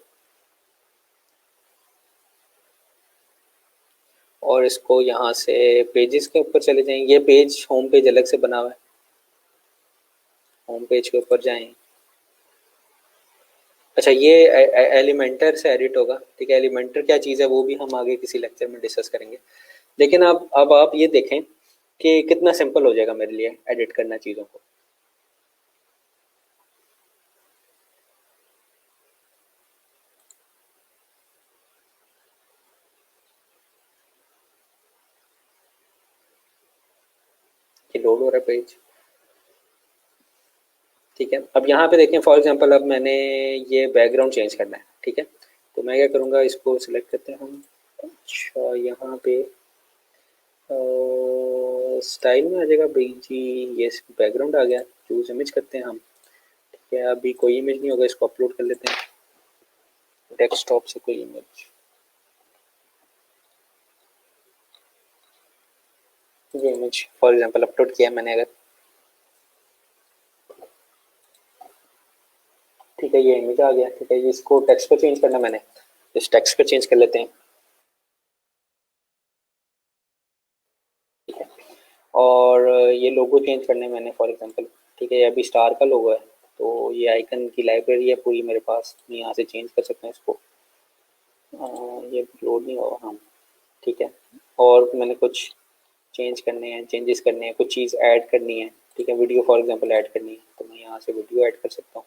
और इसको यहाँ से पेजेस के ऊपर चले जाएं। ये पेज, होम पेज अलग से बना हुआ है, होम पेज के ऊपर जाएं। अच्छा, ये एलिमेंटर से एडिट होगा। ठीक है, एलिमेंटर क्या चीज़ है वो भी हम आगे किसी लेक्चर में डिस्कस करेंगे। लेकिन अब आप ये देखें कि कितना सिंपल हो जाएगा मेरे लिए एडिट करना चीज़ों को। ये लोड हो रहा है पेज। ठीक है, अब यहाँ पे देखें, फॉर एग्जांपल अब मैंने ये बैकग्राउंड चेंज करना है। ठीक है, तो मैं क्या करूँगा, इसको सिलेक्ट करते हैं हम। अच्छा, यहाँ पे स्टाइल में आ जाएगा भाई जी, ये बैकग्राउंड आ गया। चूज इमेज करते हैं हम। ठीक है, अभी कोई इमेज नहीं होगा, इसको अपलोड कर लेते हैं डेस्कटॉप से कोई इमेज। ये इमेज फॉर एग्जांपल अपलोड किया मैंने अगर। ठीक है, ये इमेज आ गया। ठीक है, इसको टेक्स्ट पर चेंज करना मैंने, इस टेक्स्ट पर चेंज कर लेते हैं। ठीक है, और ये लोगो चेंज करने मैंने फॉर एग्जांपल। ठीक है, ये अभी स्टार का लोगो है, तो ये आइकन की लाइब्रेरी है पूरी मेरे पास, यहाँ से चेंज कर सकते हैं इसको। ये लोड नहीं होगा, हाँ। ठीक है, और मैंने कुछ चेंज करने हैं, चेंजेस करने हैं, कुछ चीज़ ऐड करनी है। ठीक है, वीडियो फॉर एग्जांपल ऐड करनी है, तो मैं यहाँ से वीडियो ऐड कर सकता हूँ।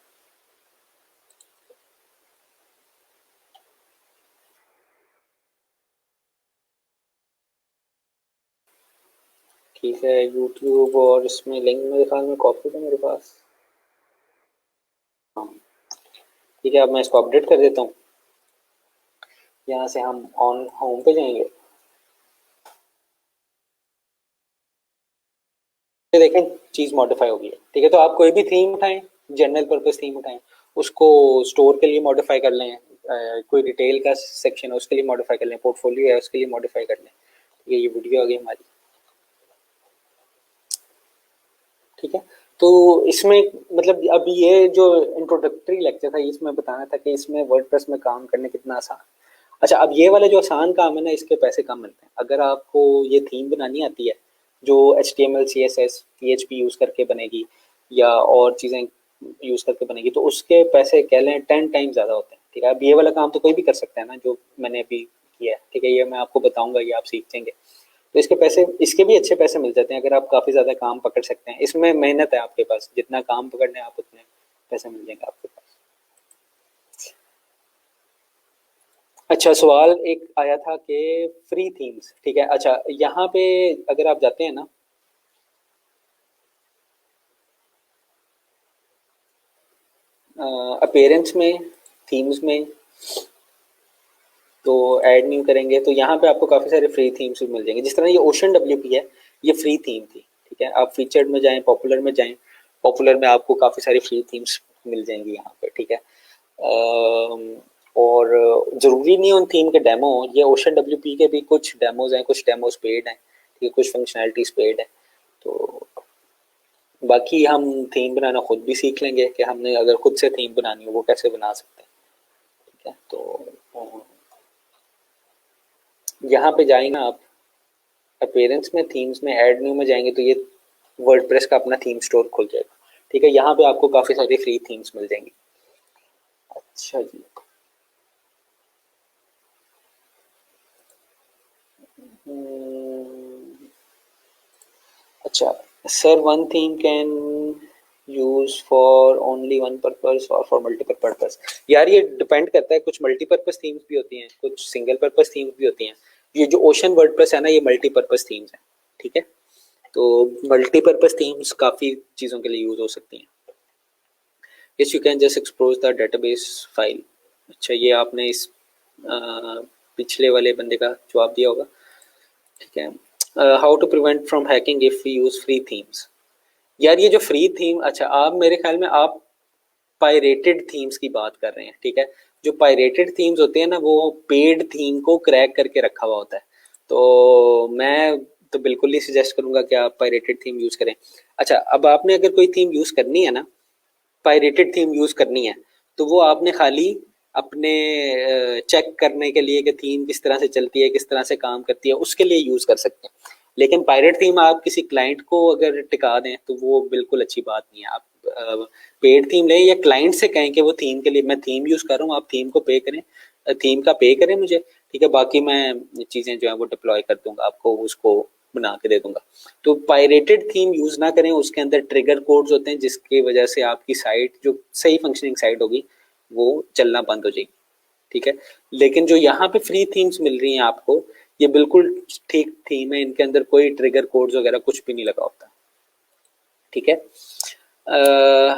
ठीक है, यूट्यूब और इसमें लिंक मेरे ख्याल में कॉपी है मेरे पास। हाँ, ठीक है, अब मैं इसको अपडेट कर देता हूँ। यहाँ से हम ऑन होम पे जाएंगे। ये देखें, चीज़ मॉडिफाई हो गई है। ठीक है, तो आप कोई भी थीम उठाएं, जनरल पर्पस थीम उठाएं, उसको स्टोर के लिए मॉडिफाई कर लें, कोई रिटेल का सेक्शन है उसके लिए मॉडिफाई कर लें, पोर्टफोलियो है उसके लिए मॉडिफाई कर लें। ये वीडियो आ गई हमारी। ठीक है, तो इसमें मतलब अब ये जो इंट्रोडक्टरी लेक्चर था, इसमें बताना था कि इसमें वर्डप्रेस में काम करने कितना आसान। अच्छा, अब ये वाला जो आसान काम है ना, इसके पैसे कम मिलते हैं। अगर आपको ये थीम बनानी आती है जो HTML CSS PHP यूज करके बनेगी या और चीजें यूज करके बनेगी, तो उसके पैसे कह लें 10 टाइम ज्यादा होते हैं। ठीक है, अब ये वाला काम तो कोई भी कर सकता है ना जो मैंने अभी किया है। ठीक है, ये मैं आपको बताऊंगा, ये आप सीख जाएंगे। तो इसके पैसे, इसके भी अच्छे पैसे मिल जाते हैं अगर आप काफी ज्यादा काम पकड़ सकते हैं। इसमें मेहनत है आपके पास, जितना काम पकड़ने आप उतने पैसे मिल जाएंगे आपके पास। अच्छा, सवाल एक आया था कि फ्री थीम्स, ठीक है। अच्छा, यहाँ पे अगर आप जाते हैं ना, अपेरेंस में, थीम्स में, तो ऐड न्यू करेंगे तो यहाँ पे आपको काफ़ी सारे फ्री थीम्स भी मिल जाएंगे। जिस तरह ये ओशन WP है, ये फ्री थीम थी। ठीक है, आप फीचर्ड में जाएं, पॉपुलर में जाएं, पॉपुलर में आपको काफ़ी सारी फ्री थीम्स मिल जाएंगी यहाँ पे। ठीक है, और ज़रूरी नहीं उन थीम के डेमो, ये ओशन WP के भी कुछ डेमोज हैं, कुछ डेमोज पेड हैं। ठीक है, कुछ फंक्शनैलिटीज पेड है। तो बाकी हम थीम बनाना खुद भी सीख लेंगे कि हमने अगर खुद से थीम बनानी हो वो कैसे बना सकते हैं। ठीक है, तो यहाँ पे जाएंगे आप, अपीयरेंस में, थीम्स में, ऐड न्यू में जाएंगे तो ये वर्डप्रेस का अपना थीम स्टोर खुल जाएगा। ठीक है, यहाँ पे आपको काफ़ी सारी फ्री थीम्स मिल जाएंगी। अच्छा जी। अच्छा sir, one theme can use for only one purpose और फॉर मल्टीपल पर्पस। यार ये डिपेंड करता है, कुछ मल्टीपर्पज थीम्स भी होती हैं, कुछ सिंगल पर्पस थीम्स भी होती हैं। ये जो ओशन वर्डप्रेस है ना, ये मल्टीपर्पज थीम्स हैं। ठीक है, तो मल्टीपर्पज थीम्स काफ़ी चीज़ों के लिए यूज हो सकती हैं। Yes, you can just explore the database file. अच्छा, ये आपने इस पिछले वाले बंदे का जवाब दिया होगा। ठीक है, how to prevent from hacking if we use free themes. यार ये जो फ्री थीम, अच्छा आप मेरे ख्याल में आप पायरेटेड थीम्स की बात कर रहे हैं। ठीक है, जो पायरेटेड थीम्स होते हैं ना, वो पेड थीम को क्रैक करके रखा हुआ होता है। तो मैं तो बिल्कुल नहीं सजेस्ट करूंगा कि आप पायरेटेड थीम यूज करें। अच्छा, अब आपने अगर कोई थीम यूज करनी है ना, पायरेटेड थीम यूज करनी है, तो वो आपने खाली अपने चेक करने के लिए कि थीम किस तरह से चलती है, किस तरह से काम करती है, उसके लिए यूज कर सकते हैं। लेकिन पायरेट थीम आप किसी क्लाइंट को अगर टिका दें तो वो बिल्कुल अच्छी बात नहीं है। आप पेड थीम लें या क्लाइंट से कहें कि वो थीम के लिए मैं थीम यूज कर रहा हूँ, आप थीम को पे करें, थीम का पे करें मुझे। ठीक है, बाकी मैं चीज़ें जो है वो डिप्लॉय कर दूंगा, आपको उसको बना के दे दूंगा। तो पायरेटेड थीम यूज ना करें, उसके अंदर ट्रिगर कोड्स होते हैं जिसकी वजह से आपकी साइट जो सही फंक्शनिंग साइट होगी वो चलना बंद हो जाएगी। ठीक है, लेकिन जो यहाँ पे फ्री थीम्स मिल रही हैं आपको, ये बिल्कुल ठीक थीम है, इनके अंदर कोई ट्रिगर कोड्स वगैरह कुछ भी नहीं लगा होता। ठीक है,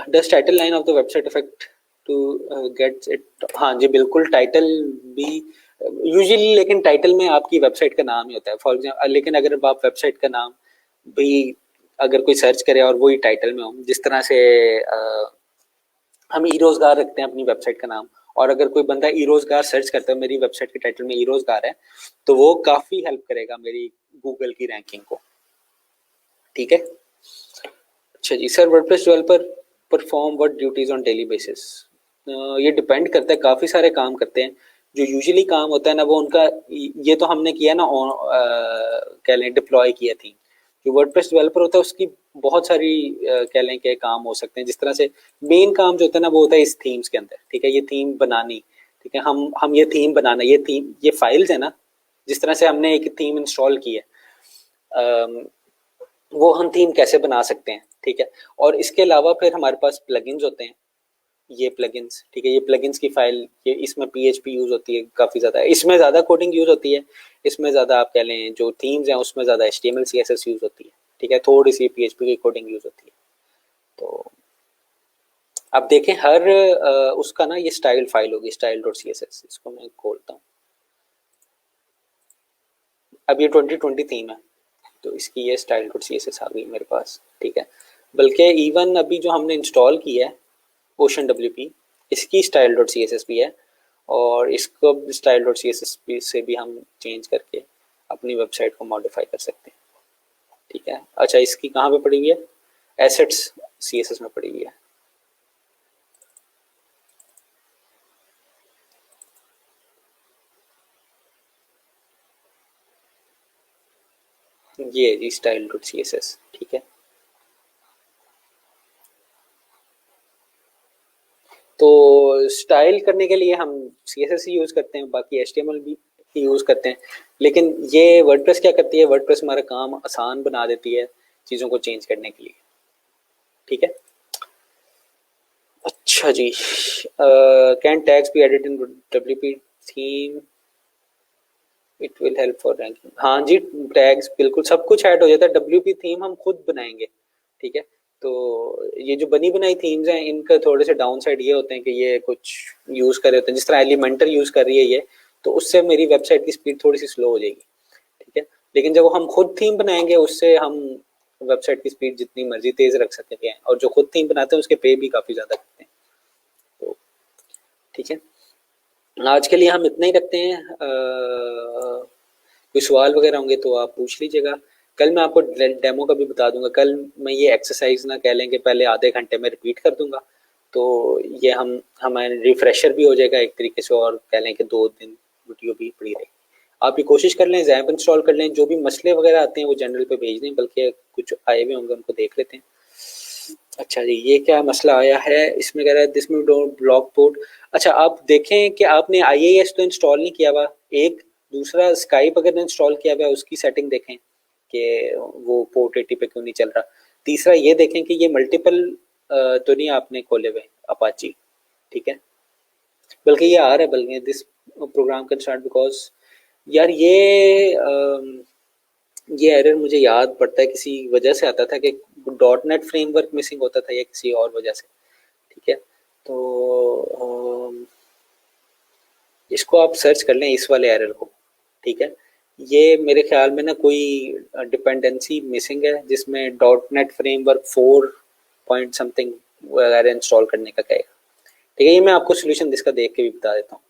does title line of the website affect to gets it. हाँ जी, बिल्कुल टाइटल भी यूजुअली, लेकिन टाइटल में आपकी वेबसाइट का नाम ही होता है फॉर एग्जाम्पल। लेकिन अगर आप वेबसाइट का नाम भी अगर कोई सर्च करे और वही टाइटल में हो, जिस तरह से हम ई रोजगार रखते हैं अपनी वेबसाइट का नाम, और अगर कोई बंदा ई रोजगार सर्च करता है, मेरी वेबसाइट के टाइटल में ई रोजगार है, तो वो काफी हेल्प करेगा मेरी गूगल की रैंकिंग को। ठीक है, अच्छा जी। Sir, WordPress developer perform what duties on daily basis. ये डिपेंड करता है, काफ़ी सारे काम करते हैं। जो यूजुअली काम होता है ना वो उनका, ये तो हमने किया ना, कह लें डिप्लॉय किया थी। जो वर्डप्रेस डेवलपर होता है उसकी बहुत सारी कह लें कि काम हो सकते हैं। जिस तरह से मेन काम जो होता है ना वो होता है इस थीम्स के अंदर। ठीक है, ये थीम बनानी, ठीक है, हम ये थीम बनाना, ये थीम, ये फाइल्स है ना, जिस तरह से हमने एक थीम इंस्टॉल की है, वो हम थीम कैसे बना सकते हैं। ठीक है, और इसके अलावा फिर हमारे पास प्लगइन्स होते हैं, ये प्लगइन्स, ठीक है, ये प्लगइन्स की फाइल, ये इसमें PHP यूज होती है काफ़ी ज़्यादा, इसमें ज़्यादा कोडिंग यूज होती है, इसमें ज़्यादा आप कह लें जो थीम्स हैं उसमें ज़्यादा HTML CSS यूज होती है। ठीक है, थोड़ी सी PHP की कोडिंग यूज होती है। तो अब देखें हर उसका ना ये स्टाइल फाइल होगी, style.css, इसको मैं खोलता हूँ। अब ये 2020 थीम है, तो इसकी ये style.css आ गई मेरे पास। ठीक है, बल्कि इवन अभी जो हमने इंस्टॉल की है ओशन WP, इसकी style.css भी है, और इसको style.css से भी हम चेंज करके अपनी वेबसाइट को मॉडिफाई कर सकते हैं। ठीक है, अच्छा इसकी कहाँ पे पड़ी हुई है, एसेट्स CSS में पड़ी हुई है। ये है जी style.css, ठीक है। तो स्टाइल करने के लिए हम CSS ही यूज़ करते हैं, बाकी HTML भी यूज़ करते हैं, लेकिन ये वर्डप्रेस क्या करती है, वर्डप्रेस हमारा काम आसान बना देती है चीज़ों को चेंज करने के लिए, ठीक है। अच्छा जी, can tags be edited in WP theme, it will help for ranking. हाँ जी, टैग्स बिल्कुल सब कुछ ऐड हो जाता है, WP थीम हम खुद बनाएंगे, ठीक है। तो ये जो बनी बनाई थीम्स हैं, इनका थोड़े से डाउन साइड ये होते हैं कि ये कुछ यूज़ कर रहे होते हैं, जिस तरह एलिमेंटर यूज़ कर रही है ये, तो उससे मेरी वेबसाइट की स्पीड थोड़ी सी स्लो हो जाएगी, ठीक है। लेकिन जब हम खुद थीम बनाएंगे, उससे हम वेबसाइट की स्पीड जितनी मर्जी तेज रख सकते हैं, और जो खुद थीम बनाते हैं उसके पे भी काफ़ी ज़्यादा करते हैं, तो ठीक है। आज के लिए हम इतना ही रखते हैं। कोई सवाल वगैरह होंगे तो आप पूछ लीजिएगा। कल मैं आपको डेमो का भी बता दूंगा। कल मैं ये एक्सरसाइज ना कह लें कि पहले आधे घंटे में रिपीट कर दूंगा, तो ये हमारे रिफ्रेशर भी हो जाएगा एक तरीके से, और कह लें कि 2 दिन वीडियो भी पड़ी रहेगी। आप ये कोशिश कर लें, जैप इंस्टॉल कर लें, जो भी मसले वगैरह आते हैं वो जनरल पे भेज दें, बल्कि कुछ आए हुए होंगे उनको देख लेते हैं। अच्छा जी, ये क्या मसला आया है, इसमें कह रहा है दिस में डोंट ब्लॉक पोर्ट। अच्छा, आप देखें कि आपने IIS तो इंस्टॉल नहीं किया हुआ, एक दूसरा स्काइप अगर इंस्टॉल किया हुआ है उसकी सेटिंग देखें कि वो पोर्ट 80 पे क्यों नहीं चल रहा। तीसरा ये देखें कि ये मल्टीपल तो नहीं आपने खोले हुए अपाची, ठीक है। बल्कि ये आ रहा है, बल्कि this program can start because, यार ये एरर मुझे याद पड़ता है किसी वजह से आता था कि .NET फ्रेमवर्क मिसिंग होता था या किसी और वजह से, ठीक है। तो इसको आप सर्च कर लें इस वाले एरर को, ठीक है। ये मेरे ख्याल में ना कोई डिपेंडेंसी मिसिंग है जिसमें .NET फ्रेमवर्क 4 पॉइंट समथिंग वगैरह इंस्टॉल करने का कहेगा, ठीक है। ये मैं आपको सोल्यूशन इसका देख के भी बता देता हूँ।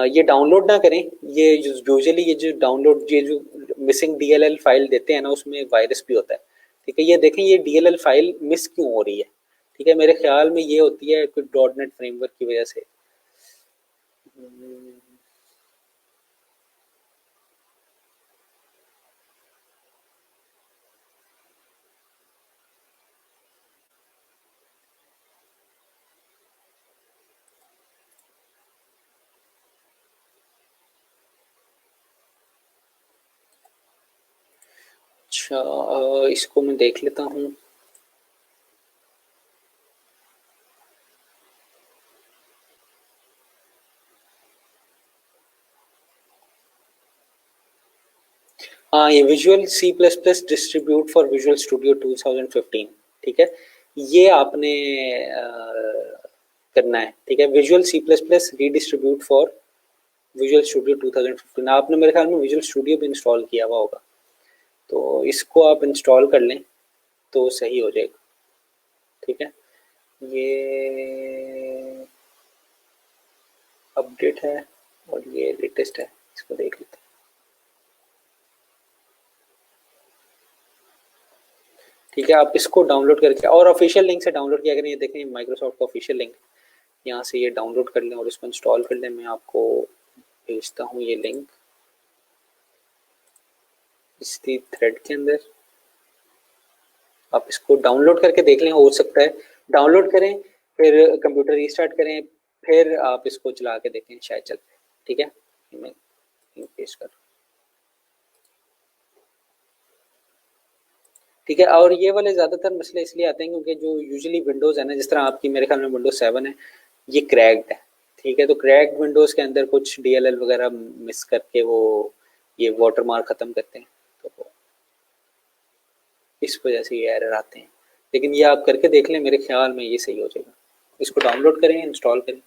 ये डाउनलोड ना करें, ये यूजुअली ये जो डाउनलोड, ये जो मिसिंग DLL फाइल देते हैं ना, उसमें वायरस भी होता है, ठीक है। ये देखें ये DLL फाइल मिस क्यों हो रही है, ठीक है। मेरे ख्याल में ये होती है कुछ .NET फ्रेमवर्क की वजह से। अच्छा, इसको मैं देख लेता हूँ। हाँ, ये visual C++ distribute for visual studio 2015, ठीक है। ये आपने करना है, ठीक है। Visual C++ redistribute for visual studio 2015, आपने मेरे ख्याल में विजुअल स्टूडियो भी इंस्टॉल किया हुआ होगा, तो इसको आप इंस्टॉल कर लें तो सही हो जाएगा, ठीक है। ये अपडेट है और ये लेटेस्ट है, इसको देख लेते हैं। ठीक है, आप इसको डाउनलोड करके और ऑफिशियल लिंक से डाउनलोड किया करें। ये देखें माइक्रोसॉफ्ट का ऑफिशियल लिंक, यहाँ से ये डाउनलोड कर लें और इसको इंस्टॉल कर लें। मैं आपको भेजता हूँ ये लिंक इसकी थ्रेड के अंदर, आप इसको डाउनलोड करके देख लें। हो सकता है डाउनलोड करें, फिर कंप्यूटर रीस्टार्ट करें, फिर आप इसको चला के देखें, शायद चल जाए, ठीक है। मैं पेस्ट कर, ठीक है। और ये वाले ज़्यादातर मसले इसलिए आते हैं क्योंकि जो यूजुअली विंडोज़ है ना, जिस तरह आपकी मेरे ख्याल में विंडोज 7 है, ये क्रैक्ड है, ठीक है। तो क्रैक्ड विंडोज़ के अंदर कुछ DLL वगैरह मिस करके वो ये वाटर मार्क ख़त्म करते हैं, तो इस वजह से ये एरर आते हैं। लेकिन ये आप करके देख लें, मेरे ख्याल में ये सही हो जाएगा। इसको डाउनलोड करें, इंस्टॉल करें।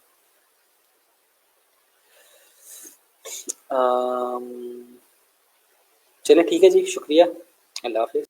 चलें, ठीक है जी, शुक्रिया, अल्लाह हाफिज़।